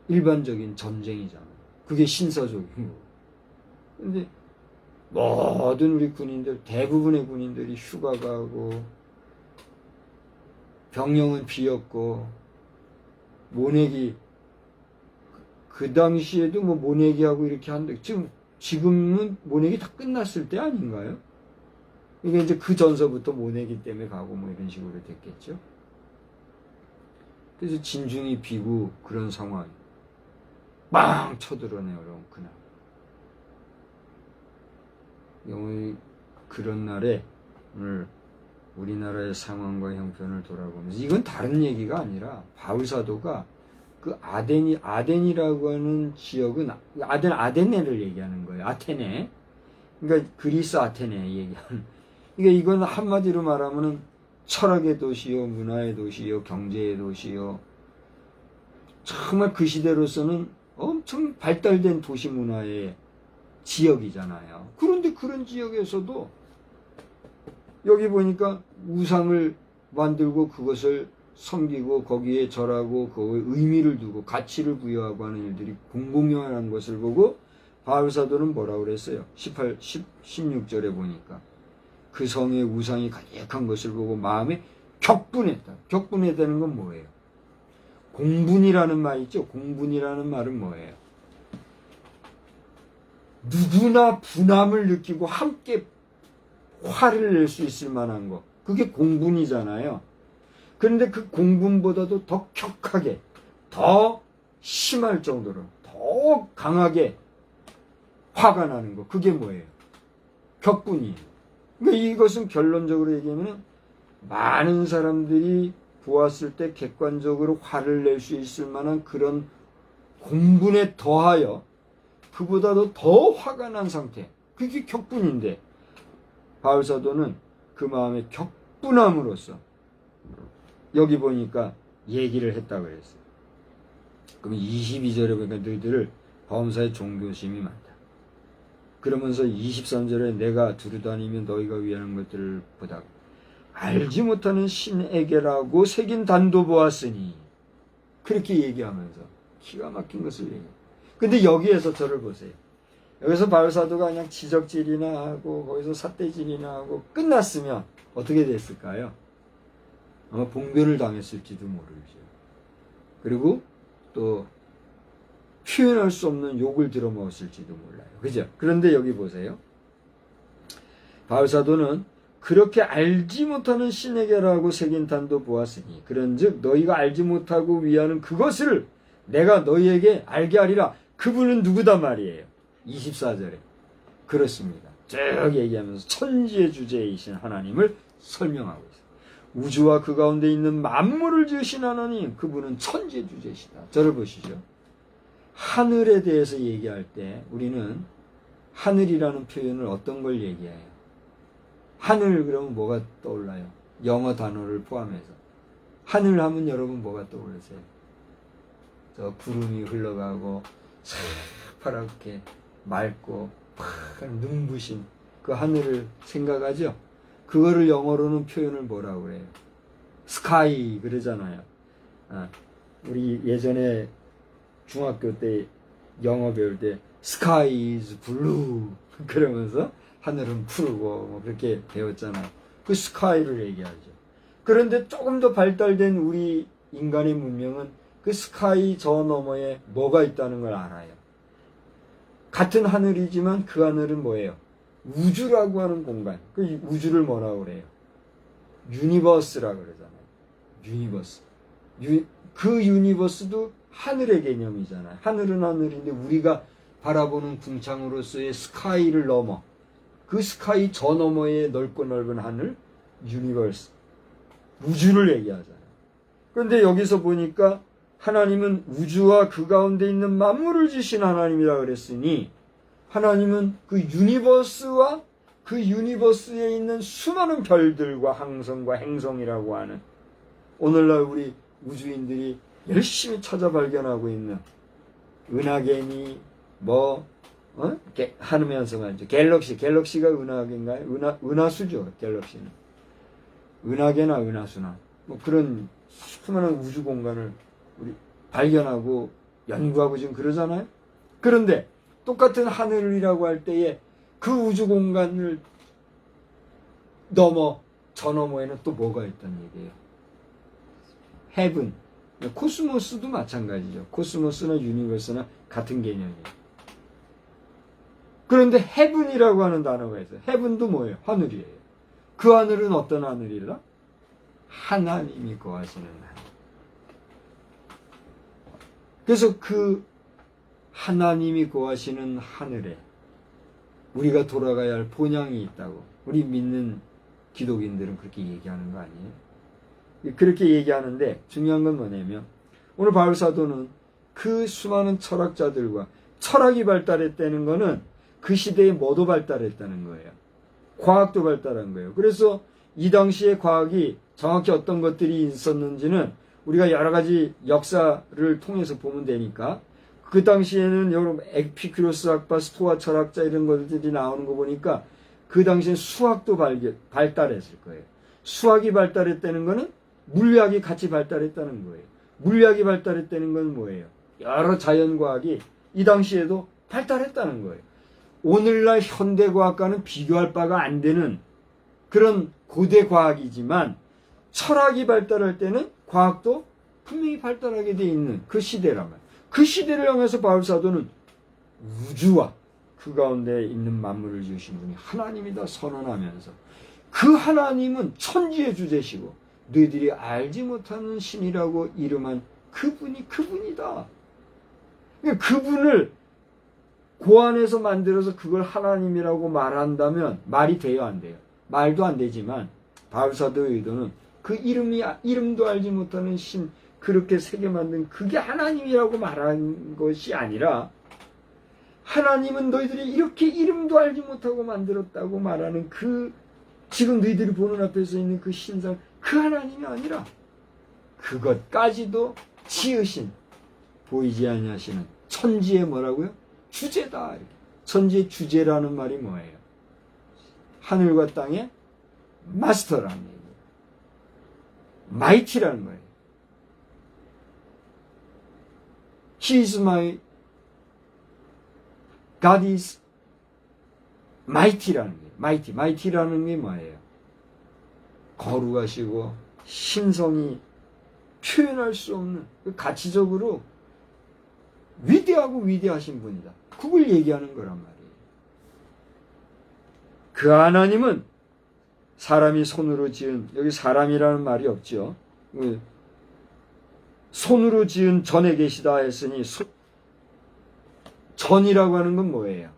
일반적인 전쟁이잖아요. 그게 신사적인 거고. 근데 모든 우리 군인들, 대부분의 군인들이 휴가 가고 병영은 비었고 모내기 그 당시에도 뭐 모내기하고 이렇게 한데 지금은 모내기 다 끝났을 때 아닌가요? 이게 이제 그 전서부터 모내기 때문에 가고 뭐 이런 식으로 됐겠죠. 그래서 진중이 비고 그런 상황 빵 쳐들어내요 그날. 오늘 그런 날에 오늘 우리나라의 상황과 형편을 돌아보면서 이건 다른 얘기가 아니라 바울 사도가 그 아덴이라고 하는 지역은 아데네를 얘기하는 거예요. 아테네. 그러니까 그리스 아테네 얘기하는. 그러니까 이건 한마디로 말하면은 철학의 도시요, 문화의 도시요, 경제의 도시요. 정말 그 시대로서는 엄청 발달된 도시 문화의 지역이잖아요. 그런데 그런 지역에서도 여기 보니까 우상을 만들고 그것을 섬기고 거기에 절하고 거기에 의미를 두고 가치를 부여하고 하는 일들이 공공연한 것을 보고 바울 사도는 뭐라고 그랬어요? 16절에 보니까 그 성의 우상이 가득한 것을 보고 마음에 격분했다. 격분했다는 건 뭐예요? 공분이라는 말 있죠? 공분이라는 말은 뭐예요? 누구나 분함을 느끼고 함께 화를 낼 수 있을 만한 거. 그게 공분이잖아요. 그런데 그 공분보다도 더 격하게, 더 심할 정도로, 더 강하게 화가 나는 거. 그게 뭐예요? 격분이에요. 그러니까 이것은 결론적으로 얘기하면 많은 사람들이 보았을 때 객관적으로 화를 낼 수 있을 만한 그런 공분에 더하여 그보다도 더 화가 난 상태. 그게 격분인데 바울 사도는 그 마음의 격분함으로써 여기 보니까 얘기를 했다고 그랬어요. 그럼 22절에 보니까 너희들을 범사에 종교심이 많다. 그러면서 23절에 내가 두루다니며 너희가 위하는 것들을 보다가 알지 못하는 신에게라고 새긴 단도 보았으니 그렇게 얘기하면서 기가 막힌 것을 얘기해요. 근데 여기에서 저를 보세요. 여기서 바울 사도가 그냥 지적질이나 하고 거기서 삿대질이나 하고 끝났으면 어떻게 됐을까요? 아마 봉변을 당했을지도 모르죠. 그리고 또 표현할 수 없는 욕을 들어먹었을지도 몰라요. 그죠? 그런데 여기 보세요. 바울 사도는 그렇게 알지 못하는 신에게라고 새긴 단도 보았으니 그런즉 너희가 알지 못하고 위하는 그것을 내가 너희에게 알게 하리라. 그분은 누구다 말이에요. 24절에 그렇습니다. 쭉 얘기하면서 천지의 주제이신 하나님을 설명하고 있어요. 우주와 그 가운데 있는 만물을 지으신 하나님, 그분은 천지의 주제이시다. 저를 보시죠. 하늘에 대해서 얘기할 때 우리는 하늘이라는 표현을 어떤 걸 얘기해요? 하늘 그러면 뭐가 떠올라요? 영어 단어를 포함해서. 하늘 하면 여러분 뭐가 떠오르세요? 저 구름이 흘러가고 새파랗게 맑고 팍한 눈부신 그 하늘을 생각하죠? 그거를 영어로는 표현을 뭐라고 그래요? 스카이 그러잖아요. 우리 예전에 중학교 때 영어 배울 때 sky is blue 그러면서 하늘은 푸르고 뭐 그렇게 배웠잖아요. 그 스카이를 얘기하죠. 그런데 조금 더 발달된 우리 인간의 문명은 그 스카이 저 너머에 뭐가 있다는 걸 알아요. 같은 하늘이지만 그 하늘은 뭐예요? 우주라고 하는 공간. 그 우주를 뭐라고 그래요? 유니버스라고 그러잖아요. 유니버스. 그 유니버스도 하늘의 개념이잖아요. 하늘은 하늘인데 우리가 바라보는 궁창으로서의 스카이를 넘어 그 스카이 저 너머의 넓고 넓은 하늘, 유니버스, 우주를 얘기하잖아요. 그런데 여기서 보니까 하나님은 우주와 그 가운데 있는 만물을 지신 하나님이라 그랬으니 하나님은 그 유니버스와 그 유니버스에 있는 수많은 별들과 항성과 행성이라고 하는 오늘날 우리 우주인들이 열심히 찾아 발견하고 있는 은하계니 하면서 말이죠. 갤럭시가 은하계인가요? 은하수죠. 갤럭시는 은하계나 은하수나 뭐 그런 수많은 우주 공간을 우리 발견하고 연구하고 지금 그러잖아요. 그런데 똑같은 하늘이라고 할 때에 그 우주 공간을 넘어 저 너머에는 또 뭐가 있다는 얘기예요. 헤븐, 코스모스도 마찬가지죠. 코스모스나 유니버스나 같은 개념이에요. 그런데 헤븐이라고 하는 단어가 있어요. 헤븐도 뭐예요? 하늘이에요. 그 하늘은 어떤 하늘이라? 하나님이 거하시는 하늘. 그래서 그 하나님이 거하시는 하늘에 우리가 돌아가야 할 본향이 있다고 우리 믿는 기독인들은 그렇게 얘기하는 거 아니에요? 그렇게 얘기하는데 중요한 건 뭐냐면 오늘 바울 사도는 그 수많은 철학자들과 철학이 발달했다는 거는 그 시대에 뭐도 발달했다는 거예요. 과학도 발달한 거예요. 그래서 이 당시의 과학이 정확히 어떤 것들이 있었는지는 우리가 여러 가지 역사를 통해서 보면 되니까 그 당시에는 여러분 에피큐로스 학파, 스토아 철학자 이런 것들이 나오는 거 보니까 그 당시엔 수학도 발달했을 거예요. 수학이 발달했다는 거는 물리학이 같이 발달했다는 거예요. 물리학이 발달했다는 건 뭐예요? 여러 자연과학이 이 당시에도 발달했다는 거예요. 오늘날 현대과학과는 비교할 바가 안 되는 그런 고대 과학이지만 철학이 발달할 때는 과학도 분명히 발달하게 돼 있는 그 시대란 말이에요. 그 시대를 향해서 바울 사도는 우주와 그 가운데 있는 만물을 지으신 분이 하나님이다 선언하면서 그 하나님은 천지의 주제시고 너희들이 알지 못하는 신이라고 이름한 그분이 그분이다. 그분을 고안해서 만들어서 그걸 하나님이라고 말한다면 말이 돼요, 안 돼요? 말도 안 되지만 바울 사도의 의도는 그 이름도 알지 못하는 신 그렇게 새겨 만든 그게 하나님이라고 말한 것이 아니라 하나님은 너희들이 이렇게 이름도 알지 못하고 만들었다고 말하는 그 지금 너희들이 보는 앞에서 있는 그 신상 그 하나님이 아니라 그것까지도 지으신 보이지 아니하시는 천지의 뭐라고요? 주제다. 천지의 주제라는 말이 뭐예요? 하늘과 땅의 마스터라는 얘기예요. 마이티라는 거예요. He is my God is mighty라는 거예요. mighty라는 게 뭐예요? 거룩하시고 신성이 표현할 수 없는 가치적으로 위대하고 위대하신 분이다. 그걸 얘기하는 거란 말이에요. 그 하나님은 사람이 손으로 지은 여기 사람이라는 말이 없죠. 손으로 지은 전에 계시다 했으니 전이라고 하는 건 뭐예요?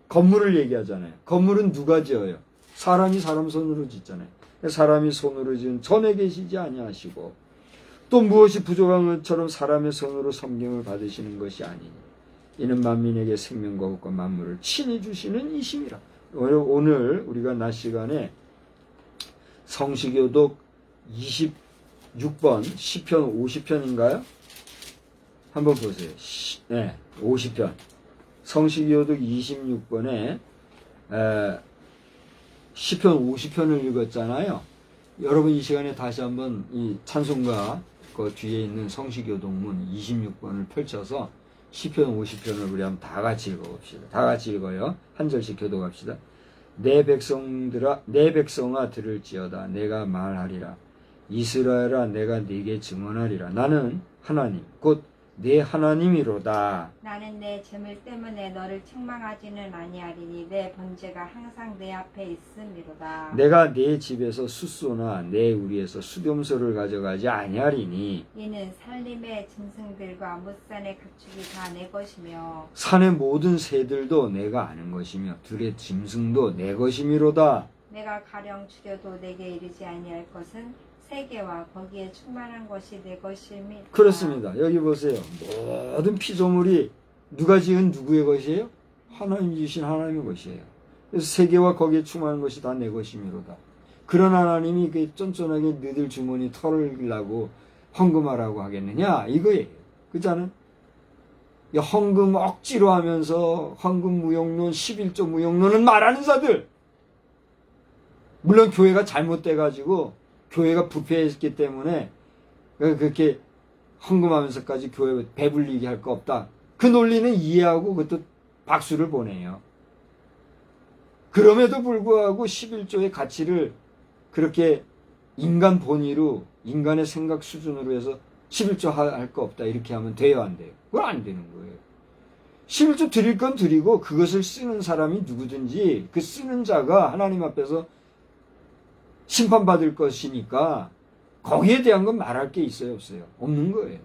건물을 얘기하잖아요. 건물은 누가 지어요? 사람이 사람 손으로 짓잖아요. 사람이 손으로 지은 전에 계시지 아니하시고 또 무엇이 부족한 것처럼 사람의 손으로 섬김을 받으시는 것이 아니니 이는 만민에게 생명과 복과 만물을 친히 주시는 이심이라. 오늘 우리가 낮 시간에 성시교독 26번 시편 50편인가요? 한번 보세요. 네, 50편. 성시교독 26번에 시편 50편을 읽었잖아요. 여러분 이 시간에 다시 한번 이 찬송가 그 뒤에 있는 성시교독문 26번을 펼쳐서 시편 50편을 우리 한번 다 같이 읽어봅시다. 다 같이 읽어요. 한 절씩 교독합시다. 내 백성아 들을지어다. 내가 말하리라. 이스라엘아 내가 네게 증언하리라. 나는 하나님 곧 내 하나님이로다.
나는 내 재물 때문에 너를 책망하지는 아니하리니 내 번제가 항상 내 앞에 있음이로다.
내가 내 집에서 숫소나 내 우리에서 수렴소를 가져가지 아니하리니
이는 산림의 짐승들과 못산의 가축이 다 내 것이며
산의 모든 새들도 내가 아는 것이며 들의 짐승도 내 것이미로다.
내가 가령 추려도 내게 이르지 아니할 것은 세계와 거기에 충만한 것이 내 것임이.
그렇습니다. 여기 보세요. 모든 피조물이 누가 지은 누구의 것이에요? 하나님 지으신 하나님의 것이에요. 그래서 세계와 거기에 충만한 것이 다 내 것이미로다. 그런 하나님이 그 쫀쫀하게 너희들 주머니 털으려고 헌금하라고 하겠느냐? 이거예요. 그렇잖아요? 헌금 억지로 하면서 헌금 무용론, 11조 무용론은 말하는 자들. 물론 교회가 잘못돼가지고 교회가 부패했기 때문에 그렇게 헌금하면서까지 교회 배불리게 할 거 없다. 그 논리는 이해하고 그것도 박수를 보내요. 그럼에도 불구하고 11조의 가치를 그렇게 인간 본위로 인간의 생각 수준으로 해서 11조 할 거 없다 이렇게 하면 돼요 안 돼요? 그건 안 되는 거예요. 11조 드릴 건 드리고 그것을 쓰는 사람이 누구든지 그 쓰는 자가 하나님 앞에서 심판받을 것이니까 거기에 대한 건 말할 게 있어요 없어요? 없는 거예요.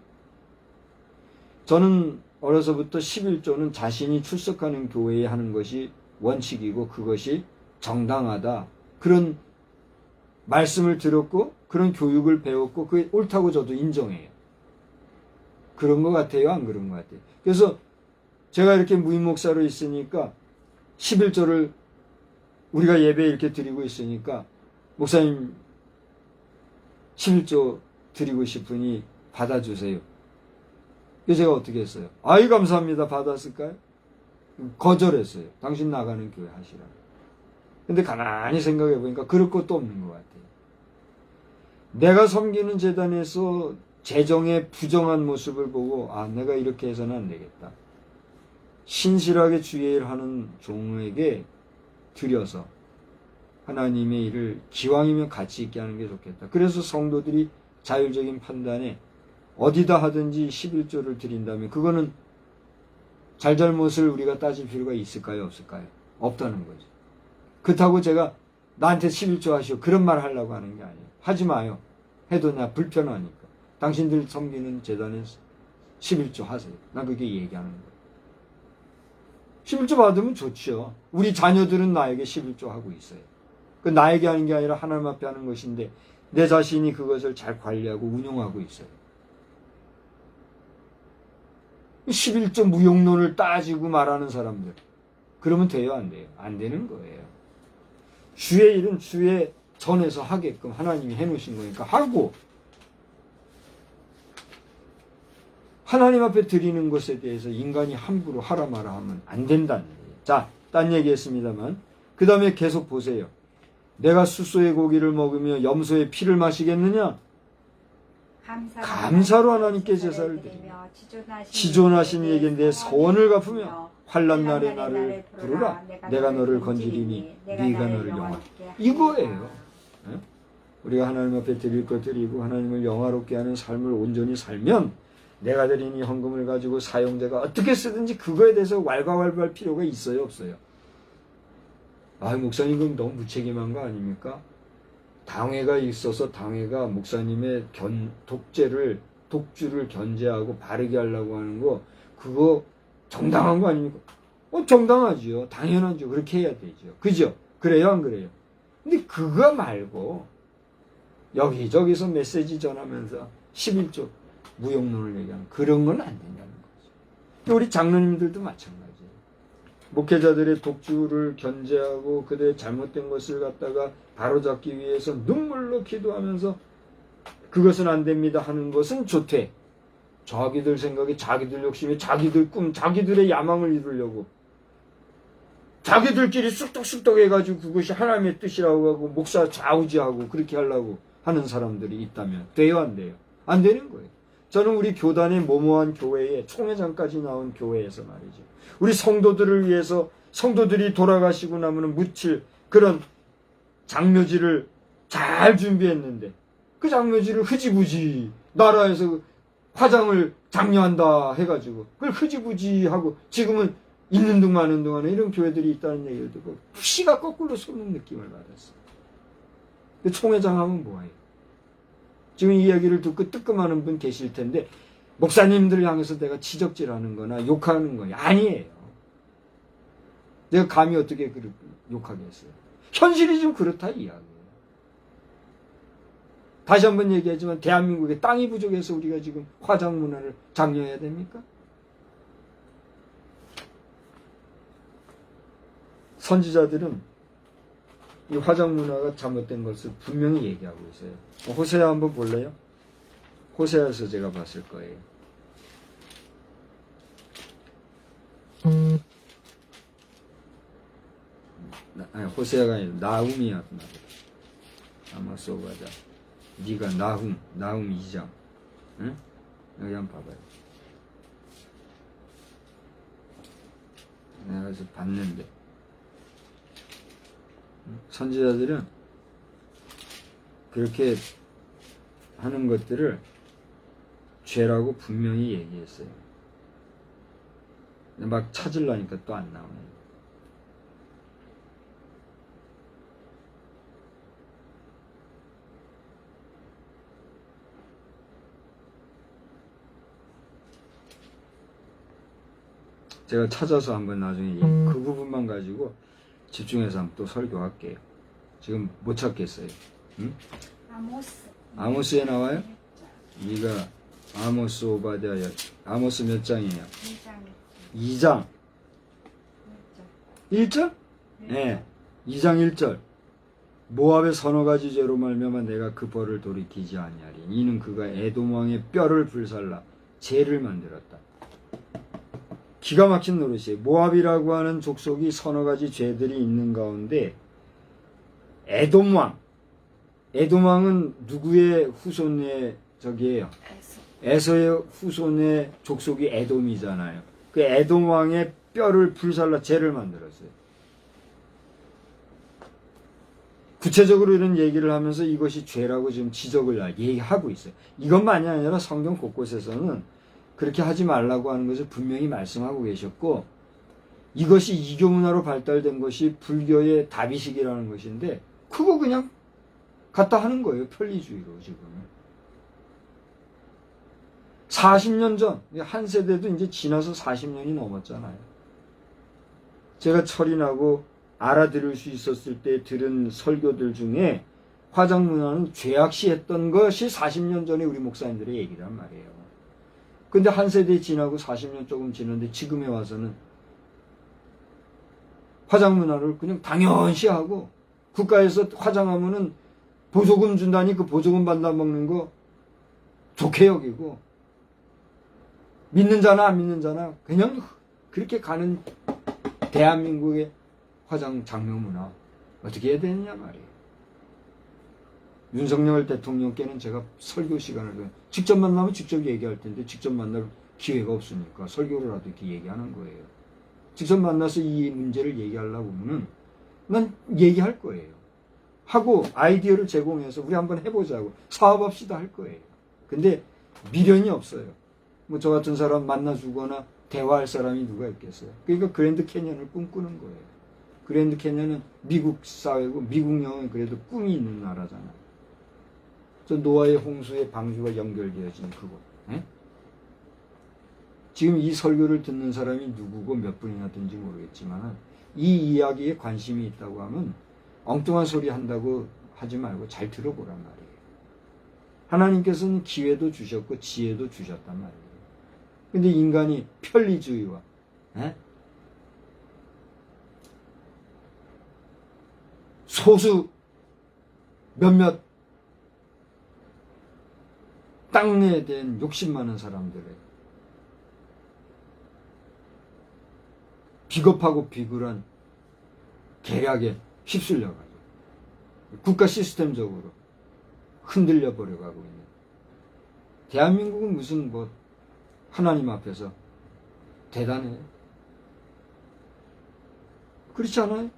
저는 어려서부터 11조는 자신이 출석하는 교회에 하는 것이 원칙이고 그것이 정당하다. 그런 말씀을 들었고 그런 교육을 배웠고 그게 옳다고 저도 인정해요. 그런 것 같아요? 안 그런 것 같아요? 그래서 제가 이렇게 무임 목사로 있으니까 11조를 우리가 예배 이렇게 드리고 있으니까 목사님 11조 드리고 싶으니 받아주세요. 그래서 제가 어떻게 했어요? 아이 감사합니다. 받았을까요? 거절했어요. 당신 나가는 교회 하시라. 근데 가만히 생각해 보니까 그럴 것도 없는 것 같아요. 내가 섬기는 재단에서 재정의 부정한 모습을 보고 아 내가 이렇게 해서는 안 되겠다. 신실하게 주의 일 하는 종에게 드려서 하나님의 일을 기왕이면 가치 있게 하는 게 좋겠다. 그래서 성도들이 자율적인 판단에 어디다 하든지 11조를 드린다면 그거는 잘잘못을 우리가 따질 필요가 있을까요? 없을까요? 없다는 거죠. 그렇다고 제가 나한테 11조 하시오 그런 말 하려고 하는 게 아니에요. 하지 마요. 해도 나 불편하니까. 당신들 섬기는 재단에 11조 하세요. 난 그렇게 얘기하는 거예요. 11조 받으면 좋죠. 우리 자녀들은 나에게 11조 하고 있어요. 그 나에게 하는 게 아니라 하나님 앞에 하는 것인데 내 자신이 그것을 잘 관리하고 운용하고 있어요. 11조 무용론을 따지고 말하는 사람들. 그러면 돼요? 안 돼요? 안 되는 거예요. 주의 일은 주의 전에서 하게끔 하나님이 해놓으신 거니까 하고 하나님 앞에 드리는 것에 대해서 인간이 함부로 하라 마라 하면 안 된다는 거예요. 자, 딴 얘기했습니다만 그 다음에 계속 보세요. 내가 숫소의 고기를 먹으며 염소의 피를 마시겠느냐? 감사로 하나님께 제사를 드리며 지존하신 이에게 내 소원을 갚으며 환난 날에 나를 부르라. 내가 너를 건지리니 네가 너를 영화롭게 이거예요. 우리가 하나님 앞에 드릴 것 드리고 하나님을 영화롭게 하는 삶을 온전히 살면 내가 드린 이 헌금을 가지고 사용자가 어떻게 쓰든지 그거에 대해서 왈가왈부할 필요가 있어요? 없어요? 아, 목사님 그럼 너무 무책임한 거 아닙니까? 당회가 있어서 당회가 목사님의 독주를 견제하고 바르게 하려고 하는 거 그거 정당한 거 아닙니까? 정당하지요. 당연하죠. 그렇게 해야 되죠. 그죠? 그래요? 안 그래요? 근데 그거 말고 여기저기서 메시지 전하면서 11조 무용론을 얘기하는 그런 건 안 된다는 거죠. 우리 장로님들도 마찬가지예요. 목회자들의 독주를 견제하고 그들의 잘못된 것을 갖다가 바로잡기 위해서 눈물로 기도하면서 그것은 안 됩니다 하는 것은 좋대. 자기들 생각에 자기들 욕심에 자기들 꿈 자기들의 야망을 이루려고 자기들끼리 쑥덕쑥덕 해가지고 그것이 하나님의 뜻이라고 하고 목사 좌우지하고 그렇게 하려고 하는 사람들이 있다면 돼요 안 돼요? 안 되는 거예요. 저는 우리 교단의 모모한 교회에 총회장까지 나온 교회에서 말이죠. 우리 성도들을 위해서 성도들이 돌아가시고 나면 묻힐 그런 장묘지를 잘 준비했는데 그 장묘지를 흐지부지 나라에서 화장을 장려한다 해가지고 그걸 흐지부지 하고 지금은 있는 둥 마는 동안에 이런 교회들이 있다는 얘기를 듣고 피가 거꾸로 솟는 느낌을 받았어요. 총회장 하면 뭐예요? 지금 이 이야기를 듣고 뜨끔하는 분 계실 텐데 목사님들을 향해서 내가 지적질하는 거나 욕하는 거야. 아니에요. 내가 감히 어떻게 욕하겠어요. 현실이 좀 그렇다 이 이야기예요. 다시 한번 얘기하지만 대한민국에 땅이 부족해서 우리가 지금 화장 문화를 장려해야 됩니까? 선지자들은 이 화장 문화가 잘못된 것을 분명히 얘기하고 있어요. 호세아 한번 볼래요? 호세아에서 제가 봤을 거예요. 아니, 호세아가 아니라 나훔이야. 아마 쏘고 가자. 네가 나훔 2장. 응? 여기 한번 봐봐요. 내가 그래서 봤는데 선지자들은 그렇게 하는 것들을 죄라고 분명히 얘기했어요. 막 찾으려니까 또 안 나오네요. 제가 찾아서 한번 나중에 그 부분만 가지고 집중해서 한번 또 설교할게요. 지금 못 찾겠어요. 응?
아모스.
아모스에 나와요? 네가 아모스 오바댜 아모스 몇 장이에요? 2장 1절? 네. 2장 1절. 모압의 서너 가지 죄로 말미암아 내가 그 벌을 돌이키지 아니하리. 이는 그가 에돔 왕의 뼈를 불살라 죄를 만들었다. 기가 막힌 노릇이에요. 모압이라고 하는 족속이 서너 가지 죄들이 있는 가운데 에돔 왕은 누구의 후손의 적이에요? 에서의 후손의 족속이 에돔이잖아요. 그 에돔 왕의 뼈를 불살라 죄를 만들었어요. 구체적으로 이런 얘기를 하면서 이것이 죄라고 지금 지적을 얘기하고 있어요. 이것만이 아니라 성경 곳곳에서는 그렇게 하지 말라고 하는 것을 분명히 말씀하고 계셨고, 이것이 이교 문화로 발달된 것이 불교의 다비식이라는 것인데, 그거 그냥 갖다 하는 거예요. 편리주의로 지금. 40년 전, 한 세대도 이제 지나서 40년이 넘었잖아요. 제가 철이 나고 알아들을 수 있었을 때 들은 설교들 중에 화장 문화는 죄악시했던 것이 40년 전에 우리 목사님들의 얘기란 말이에요. 근데 한 세대 지나고 40년 조금 지났는데 지금에 와서는 화장 문화를 그냥 당연시하고, 국가에서 화장하면은 보조금 준다니 그 보조금 받아 먹는 거 좋게 여기고, 믿는 자나 안 믿는 자나 그냥 그렇게 가는 대한민국의 화장 장명 문화 어떻게 해야 되느냐 말이에요. 윤석열 대통령께는 제가 설교 시간을 직접 만나면 직접 얘기할 텐데 직접 만날 기회가 없으니까 설교로라도 이렇게 얘기하는 거예요. 직접 만나서 이 문제를 얘기하려고 하면은 난 얘기할 거예요. 하고 아이디어를 제공해서 우리 한번 해보자고 사업합시다 할 거예요. 근데 미련이 없어요. 뭐 저 같은 사람 만나주거나 대화할 사람이 누가 있겠어요. 그러니까 그랜드 캐년을 꿈꾸는 거예요. 그랜드 캐년은 미국 사회고 미국 영은 그래도 꿈이 있는 나라잖아요. 저 노아의 홍수의 방주가 연결되어진 그곳. 에? 지금 이 설교를 듣는 사람이 누구고 몇 분이나 된지 모르겠지만 이 이야기에 관심이 있다고 하면 엉뚱한 소리 한다고 하지 말고 잘 들어보란 말이에요. 하나님께서는 기회도 주셨고 지혜도 주셨단 말이에요. 근데 인간이 편리주의와 소수 몇몇 땅에 대한 욕심 많은 사람들의 비겁하고 비굴한 계략에 휩쓸려가지고 국가 시스템적으로 흔들려 버려가고 있는, 대한민국은 무슨 뭐 하나님 앞에서 대단해요? 그렇지 않아요?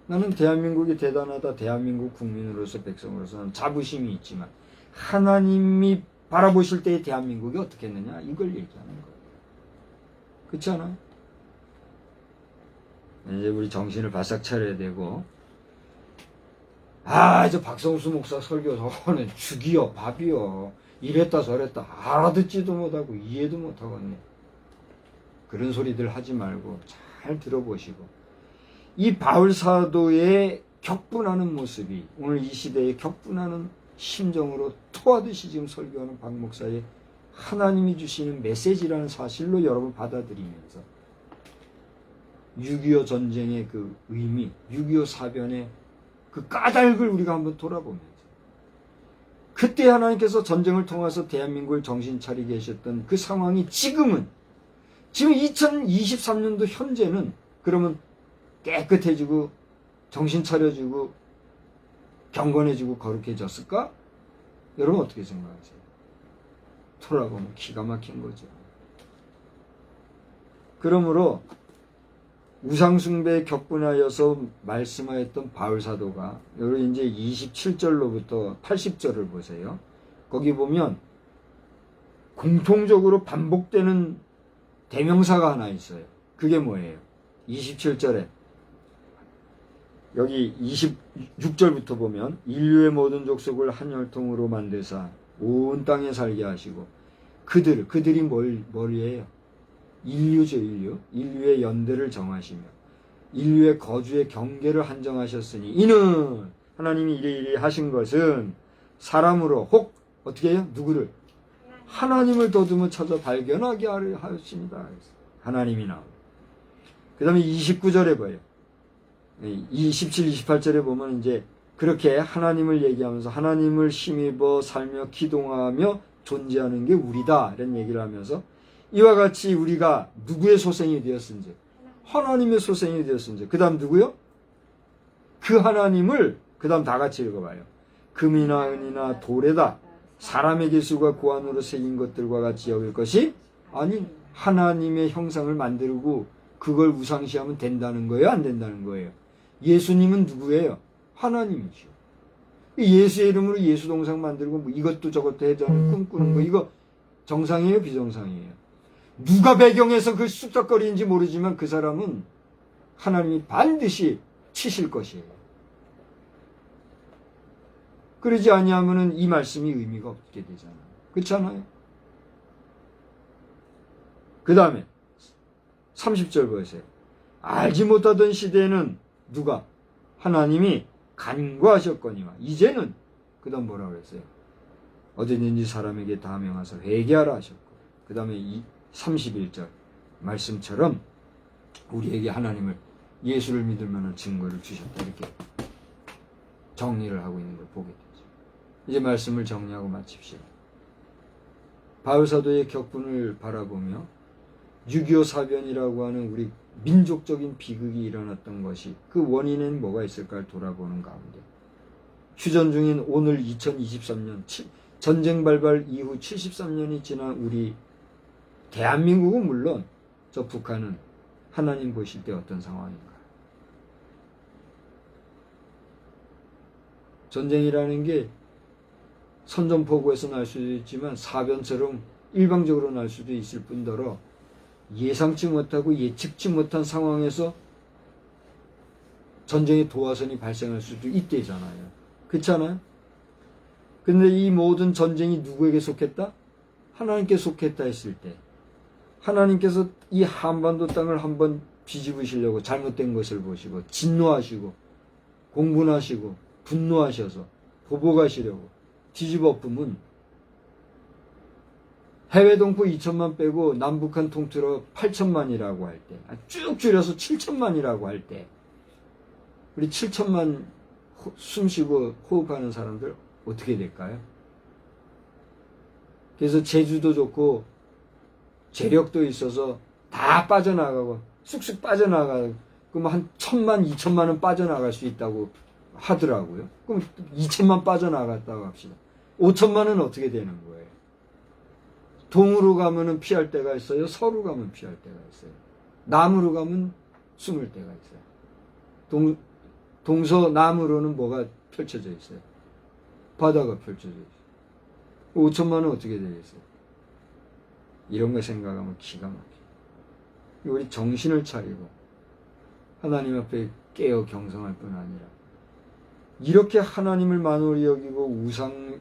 나는 대한민국이 대단하다, 대한민국 국민으로서 백성으로서는 자부심이 있지만 하나님이 바라보실 때의 대한민국이 어떻겠느냐, 이걸 얘기하는 거예요. 그렇지 않아요? 이제 우리 정신을 바싹 차려야 되고, 저 박성수 목사 설교서는 죽이요 밥이요 이랬다 저랬다 알아듣지도 못하고 이해도 못하겠네. 그런 소리들 하지 말고 잘 들어보시고, 이 바울 사도의 격분하는 모습이 오늘 이 시대에 격분하는 심정으로 토하듯이 지금 설교하는 박 목사의 하나님이 주시는 메시지라는 사실로 여러분 받아들이면서 6.25 전쟁의 그 의미, 6.25 사변의 그 까닭을 우리가 한번 돌아보면서, 그때 하나님께서 전쟁을 통해서 대한민국을 정신 차리게 하셨던 그 상황이 지금 2023년도 현재는 그러면 깨끗해지고 정신 차려지고 경건해지고 거룩해졌을까? 여러분 어떻게 생각하세요? 돌아보면 기가 막힌 거죠. 그러므로 우상숭배에 격분하여서 말씀하였던 바울사도가 여러분 이제 27절로부터 80절을 보세요. 거기 보면 공통적으로 반복되는 대명사가 하나 있어요. 그게 뭐예요? 27절에 여기 26절부터 보면 인류의 모든 족속을 한 혈통으로 만드사 온 땅에 살게 하시고 그들이 뭘이에요? 인류죠. 인류의 연대를 정하시며 인류의 거주의 경계를 한정하셨으니 이는 하나님이 이래 하신 것은 사람으로 혹 어떻게 해요? 누구를? 하나님을 더듬어 찾아 발견하게 하였습니다. 하나님이 나옵니다. 그 다음에 29절에 봐요. 27, 28절에 보면 이제 그렇게 하나님을 얘기하면서 하나님을 힘입어 살며 기동하며 존재하는 게 우리다 이런 얘기를 하면서 이와 같이 우리가 누구의 소생이 되었은지 하나님의 소생이 되었은지 그 다음 누구요? 그 하나님을 그 다음 다 같이 읽어봐요. 금이나 은이나 돌에다 사람의 기술과 고안으로 새긴 것들과 같이 여길 것이 아니 하나님의 형상을 만들고 그걸 우상시하면 된다는 거예요? 안 된다는 거예요? 예수님은 누구예요? 하나님이죠. 예수의 이름으로 예수 동상 만들고 뭐 이것도 저것도 해자는 꿈꾸는 거 이거 정상이에요? 비정상이에요? 누가 배경에서 그 쑥덕거리는지 모르지만 그 사람은 하나님이 반드시 치실 것이에요. 그러지 아니하면은 이 말씀이 의미가 없게 되잖아요. 그렇잖아요? 그 다음에 30절 보세요. 알지 못하던 시대에는 누가? 하나님이 간과하셨거니와 이제는 그 다음 뭐라고 그랬어요? 어디든지 사람에게 다 명하사 회개하라 하셨고 그 다음에 이 31절 말씀처럼 우리에게 하나님을 예수를 믿을 만한 증거를 주셨다 이렇게 정리를 하고 있는 걸 보게 되죠. 이제 말씀을 정리하고 마칩시다. 바울사도의 격분을 바라보며 6.25 사변이라고 하는 우리 민족적인 비극이 일어났던 것이 그 원인은 뭐가 있을까를 돌아보는 가운데 휴전 중인 오늘 2023년 전쟁 발발 이후 73년이 지난 우리 대한민국은 물론 저 북한은 하나님 보실 때 어떤 상황인가? 전쟁이라는 게 선전포고에서 날 수도 있지만 사변처럼 일방적으로 날 수도 있을 뿐더러 예상치 못하고 예측치 못한 상황에서 전쟁의 도화선이 발생할 수도 있대잖아요. 그렇잖아요? 근데 이 모든 전쟁이 누구에게 속했다? 하나님께 속했다 했을 때 하나님께서 이 한반도 땅을 한번 뒤집으시려고 잘못된 것을 보시고 진노하시고 공분하시고 분노하셔서 보복하시려고 뒤집어 엎으면 해외 동포 2천만 빼고 남북한 통틀어 8천만이라고 할 때, 쭉 줄여서 7천만이라고 할 때, 우리 7천만 숨 쉬고 호흡하는 사람들 어떻게 될까요? 그래서 재주도 좋고 재력도 있어서 다 빠져나가고 쑥쑥 빠져나가고 그럼 한 1,000만, 2천만은 빠져나갈 수 있다고 하더라고요. 그럼 2천만 빠져나갔다고 합시다. 5천만은 어떻게 되는 거예요? 동으로 가면은 피할 때가 있어요. 서로 가면 피할 때가 있어요. 남으로 가면 숨을 때가 있어요. 동서남으로는 뭐가 펼쳐져 있어요? 바다가 펼쳐져 있어요. 5천만은 어떻게 되겠어요? 이런 거 생각하면 기가 막혀요. 우리 정신을 차리고 하나님 앞에 깨어 경성할 뿐 아니라 이렇게 하나님을 만홀히 여기고 우상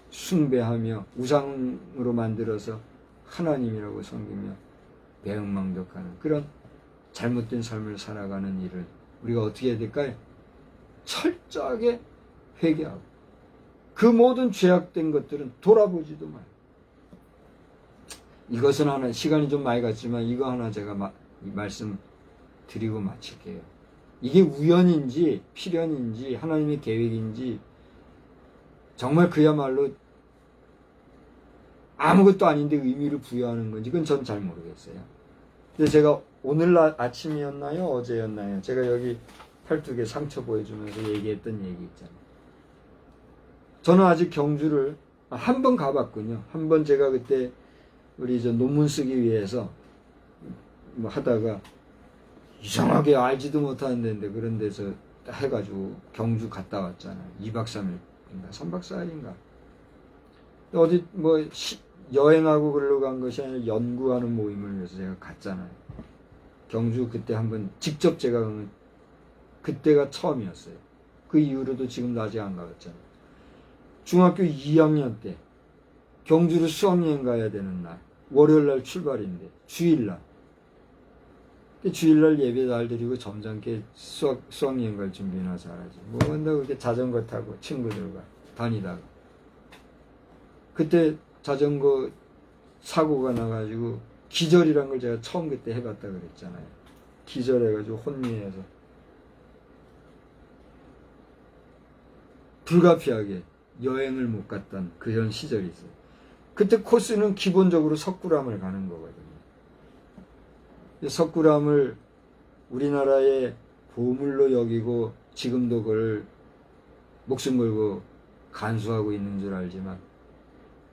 숭배하며 우상으로 만들어서 하나님이라고 섬기며 배은망덕하는 그런 잘못된 삶을 살아가는 일을 우리가 어떻게 해야 될까요? 철저하게 회개하고 그 모든 죄악된 것들은 돌아보지도 마요. 이것은 하나 시간이 좀 많이 갔지만 이거 하나 제가 말씀 드리고 마칠게요. 이게 우연인지 필연인지 하나님의 계획인지 정말 그야말로 아무것도 아닌데 의미를 부여하는 건지 그건 전 잘 모르겠어요. 근데 제가 오늘 아침이었나요? 어제였나요? 제가 여기 팔뚝에 상처 보여주면서 얘기했던 얘기 있잖아요. 저는 아직 경주를 한 번 가봤군요. 한 번 제가 그때 우리 저 논문 쓰기 위해서 뭐 하다가 이상하게 알지도 못하는 데인데 그런 데서 해가지고 경주 갔다 왔잖아요. 2박 3일인가 3박 4일인가 어디 뭐 여행하고 그러러 간 것이 아니라 연구하는 모임을 위해서 제가 갔잖아요. 경주 그때 한번 직접 제가 가면 그때가 처음이었어요. 그 이후로도 지금도 아직 안 가봤잖아요. 중학교 2학년 때 경주를 수학여행 가야 되는 날 월요일날 출발인데 주일날 주일날 예배 잘 드리고 점잖게 수학여행 갈 준비나 잘하지. 뭐 한다고 그렇게 자전거 타고 친구들과 다니다가 그때 자전거 사고가 나가지고 기절이란 걸 제가 처음 그때 해봤다 그랬잖아요. 기절해가지고 혼미해서 불가피하게 여행을 못 갔던 그런 시절이 있어요. 그때 코스는 기본적으로 석굴암을 가는 거거든요. 석굴암을 우리나라의 보물로 여기고 지금도 그걸 목숨 걸고 간수하고 있는 줄 알지만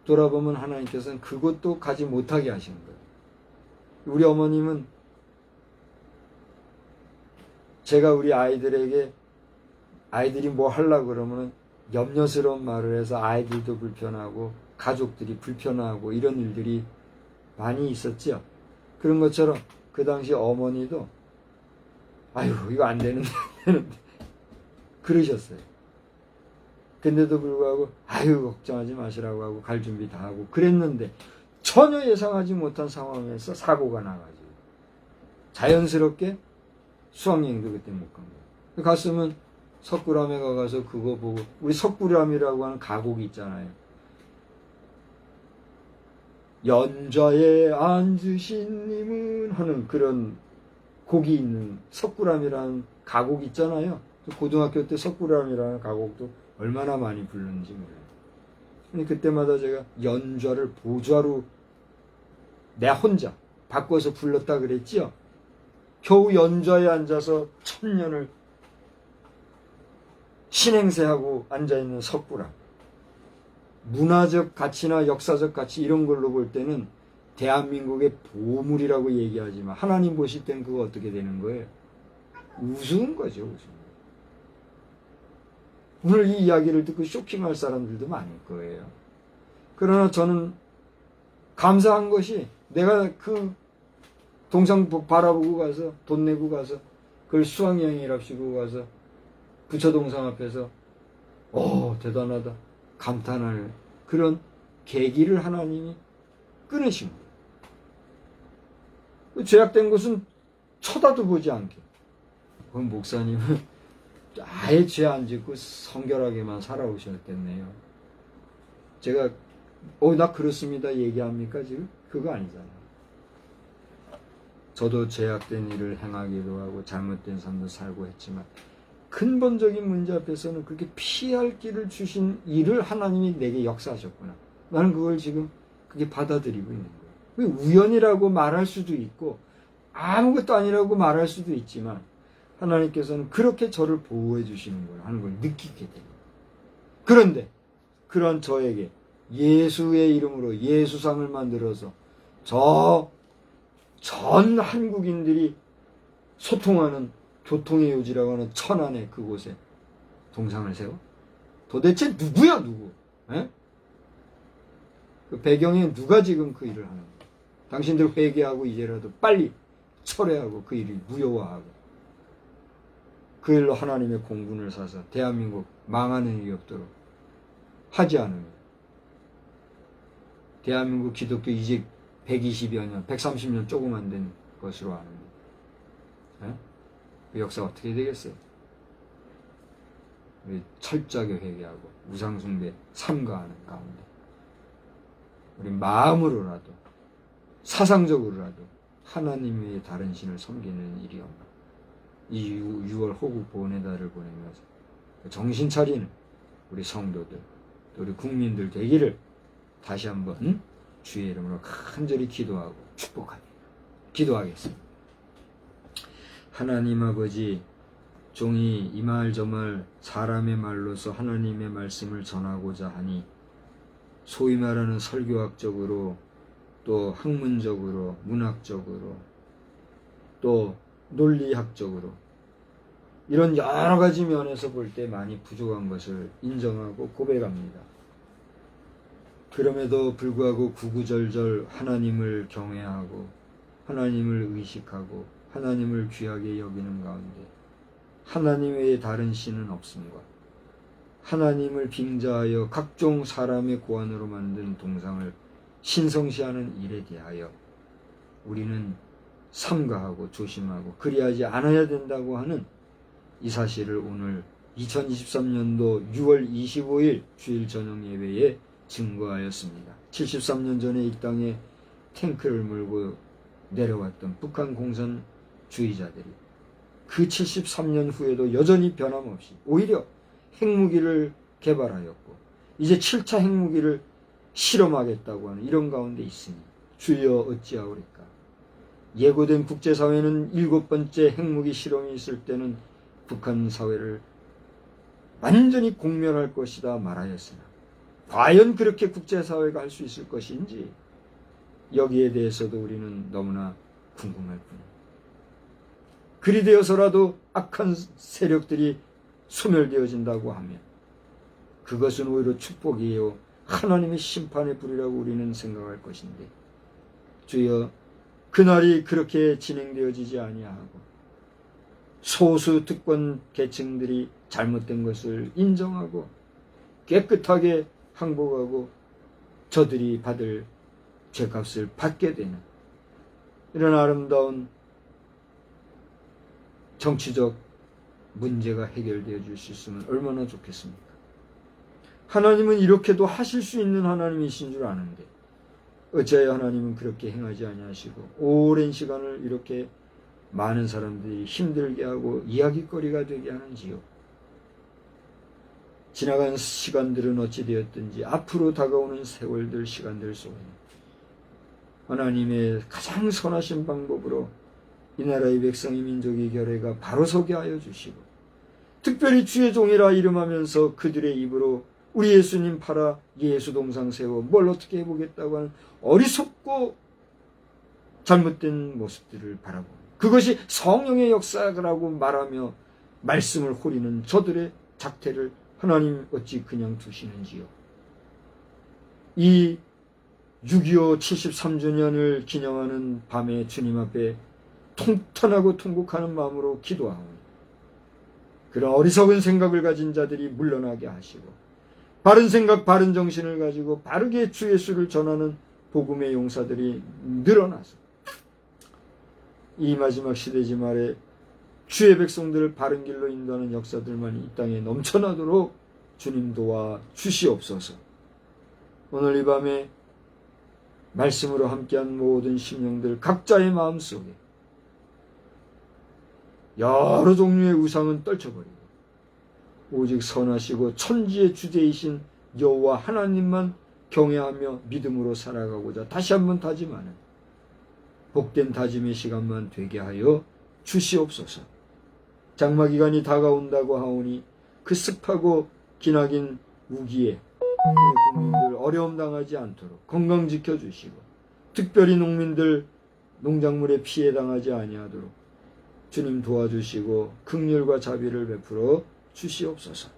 돌아보면 하나님께서는 그것도 가지 못하게 하시는 거예요. 우리 어머님은 제가 우리 아이들에게 아이들이 뭐 하려고 그러면 염려스러운 말을 해서 아이들도 불편하고 가족들이 불편하고 이런 일들이 많이 있었죠. 그런 것처럼 그 당시 어머니도 아유 이거 안 되는데 그러셨어요. 근데도 불구하고 아유 걱정하지 마시라고 하고 갈 준비 다 하고 그랬는데 전혀 예상하지 못한 상황에서 사고가 나가지고 자연스럽게 수학여행도 그때 못 간 거예요. 갔으면 석굴암에 가서 그거 보고 우리 석굴암이라고 하는 가곡이 있잖아요. 연좌에 앉으신 님은 하는 그런 곡이 있는 석굴암이라는 가곡 있잖아요. 고등학교 때 석굴암이라는 가곡도 얼마나 많이 부르는지 몰라요. 근데 그때마다 제가 연좌를 보좌로 내 혼자 바꿔서 불렀다 그랬지요. 겨우 연좌에 앉아서 천년을 신행세하고 앉아있는 석굴암. 문화적 가치나 역사적 가치 이런 걸로 볼 때는 대한민국의 보물이라고 얘기하지만 하나님 보실 땐 그거 어떻게 되는 거예요? 우스운 거죠. 우스운. 오늘 이 이야기를 듣고 쇼킹할 사람들도 많을 거예요. 그러나 저는 감사한 것이 내가 그 동상 바라보고 가서 돈 내고 가서 그걸 수학여행이랍시고 가서 부처 동상 앞에서 대단하다 감탄할 그런 계기를 하나님이 끊으신 거예요. 죄악된 것은 쳐다도 보지 않게. 그럼 목사님은 아예 죄 안 짓고 성결하게만 살아오셨겠네요. 제가 나 그렇습니다 얘기합니까 지금? 그거 아니잖아요. 저도 죄악된 일을 행하기도 하고 잘못된 삶도 살고 했지만 근본적인 문제 앞에서는 그렇게 피할 길을 주신 일을 하나님이 내게 역사하셨구나. 나는 그걸 지금 그게 받아들이고 있는 거예요. 우연이라고 말할 수도 있고 아무것도 아니라고 말할 수도 있지만 하나님께서는 그렇게 저를 보호해 주시는 걸 하는 걸 느끼게 돼요. 그런데 그런 저에게 예수의 이름으로 예수상을 만들어서 전 한국인들이 소통하는 교통의 요지라고 하는 천안의 그곳에 동상을 세워? 도대체 누구야 누구? 에? 그 배경에 누가 지금 그 일을 하는 거야? 당신들 회개하고 이제라도 빨리 철회하고 그 일을 무효화하고 그 일로 하나님의 공분을 사서 대한민국 망하는 일이 없도록 하지 않으면 대한민국 기독교 이제 120여 년, 130년 조금 안 된 것으로 아는 그 역사 어떻게 되겠어요? 우리 철저하게 회개하고 우상숭배 삼가하는 가운데 우리 마음으로라도 사상적으로라도 하나님 외에 다른 신을 섬기는 일이 없나. 이 6월 호국 보훈의 달을 보내면서 정신 차리는 우리 성도들 또 우리 국민들 되기를 다시 한번 주의 이름으로 간절히 기도하고 축복합니다. 기도하겠습니다. 하나님 아버지, 종이 이 말 저 말 사람의 말로서 하나님의 말씀을 전하고자 하니 소위 말하는 설교학적으로 또 학문적으로 문학적으로 또 논리학적으로 이런 여러 가지 면에서 볼 때 많이 부족한 것을 인정하고 고백합니다. 그럼에도 불구하고 구구절절 하나님을 경외하고 하나님을 의식하고 하나님을 귀하게 여기는 가운데 하나님 외에 다른 신은 없음과 하나님을 빙자하여 각종 사람의 고안으로 만든 동상을 신성시하는 일에 대하여 우리는 삼가하고 조심하고 그리하지 않아야 된다고 하는 이 사실을 오늘 2023년도 6월 25일 주일 저녁 예배에 증거하였습니다. 73년 전에 이 땅에 탱크를 몰고 내려왔던 북한 공산주의자들이 그 73년 후에도 여전히 변함없이 오히려 핵무기를 개발하였고 이제 7차 핵무기를 실험하겠다고 하는 이런 가운데 있으니 주여 어찌하오리까. 예고된 국제사회는 7번째 핵무기 실험이 있을 때는 북한 사회를 완전히 공멸할 것이다 말하였으나 과연 그렇게 국제사회가 할 수 있을 것인지 여기에 대해서도 우리는 너무나 궁금할 뿐입니다. 그리 되어서라도 악한 세력들이 소멸되어진다고 하면 그것은 오히려 축복이에요. 하나님의 심판의 불이라고 우리는 생각할 것인데 주여 그날이 그렇게 진행되어지지 아니하고 소수 특권 계층들이 잘못된 것을 인정하고 깨끗하게 항복하고 저들이 받을 죄값을 받게 되는 이런 아름다운 정치적 문제가 해결되어 줄 수 있으면 얼마나 좋겠습니까? 하나님은 이렇게도 하실 수 있는 하나님이신 줄 아는데 어찌하여 하나님은 그렇게 행하지 아니하시고 오랜 시간을 이렇게 많은 사람들이 힘들게 하고 이야기거리가 되게 하는지요? 지나간 시간들은 어찌 되었든지 앞으로 다가오는 세월들 시간들 속에는 하나님의 가장 선하신 방법으로 이 나라의 백성의 민족의 결례가 바로 서게 하여 주시고 특별히 주의 종이라 이름하면서 그들의 입으로 우리 예수님 팔아 예수 동상 세워 뭘 어떻게 해보겠다고 하는 어리석고 잘못된 모습들을 바라보고 그것이 성령의 역사라고 말하며 말씀을 호리는 저들의 작태를 하나님 어찌 그냥 두시는지요. 이 6.25 73주년을 기념하는 밤에 주님 앞에 통탄하고 통곡하는 마음으로 기도하오니 그런 어리석은 생각을 가진 자들이 물러나게 하시고 바른 생각 바른 정신을 가지고 바르게 주 예수를 전하는 복음의 용사들이 늘어나서 이 마지막 시대지 말에 주의 백성들을 바른 길로 인도하는 역사들만이 이 땅에 넘쳐나도록 주님 도와 주시옵소서. 오늘 이 밤에 말씀으로 함께한 모든 심령들 각자의 마음속에 여러 종류의 우상은 떨쳐버리고 오직 선하시고 천지의 주제이신 여호와 하나님만 경외하며 믿음으로 살아가고자 다시 한번 다짐하는 복된 다짐의 시간만 되게 하여 주시옵소서. 장마기간이 다가온다고 하오니 그 습하고 기나긴 우기에 우리 국민들 어려움 당하지 않도록 건강 지켜주시고 특별히 농민들 농작물에 피해 당하지 아니하도록 주님 도와주시고 긍휼과 자비를 베풀어 주시옵소서.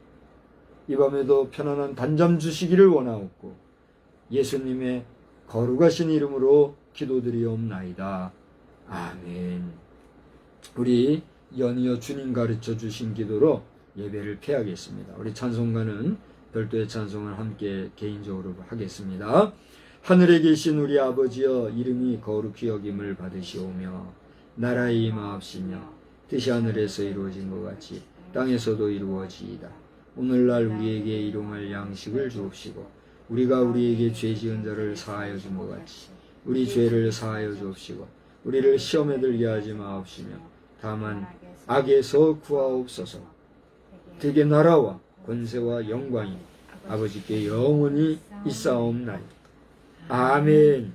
이 밤에도 편안한 단잠 주시기를 원하옵고 예수님의 거룩하신 이름으로 기도드리옵나이다. 아멘. 우리 연이어 주님 가르쳐 주신 기도로 예배를 폐하겠습니다. 우리 찬송가는 별도의 찬송을 함께 개인적으로 하겠습니다. 하늘에 계신 우리 아버지여 이름이 거룩히 여김을 받으시오며 나라의 임하옵시며 뜻이 하늘에서 이루어진 것 같이 땅에서도 이루어지이다. 오늘날 우리에게 일용할 양식을 주옵시고 우리가 우리에게 죄 지은 자를 사하여 준 것 같이 우리 죄를 사하여 주옵시고 우리를 시험에 들게 하지 마옵시며 다만 악에서 구하옵소서. 되게 나라와 권세와 영광이 아버지께 영원히 있사옵나이다. 아멘.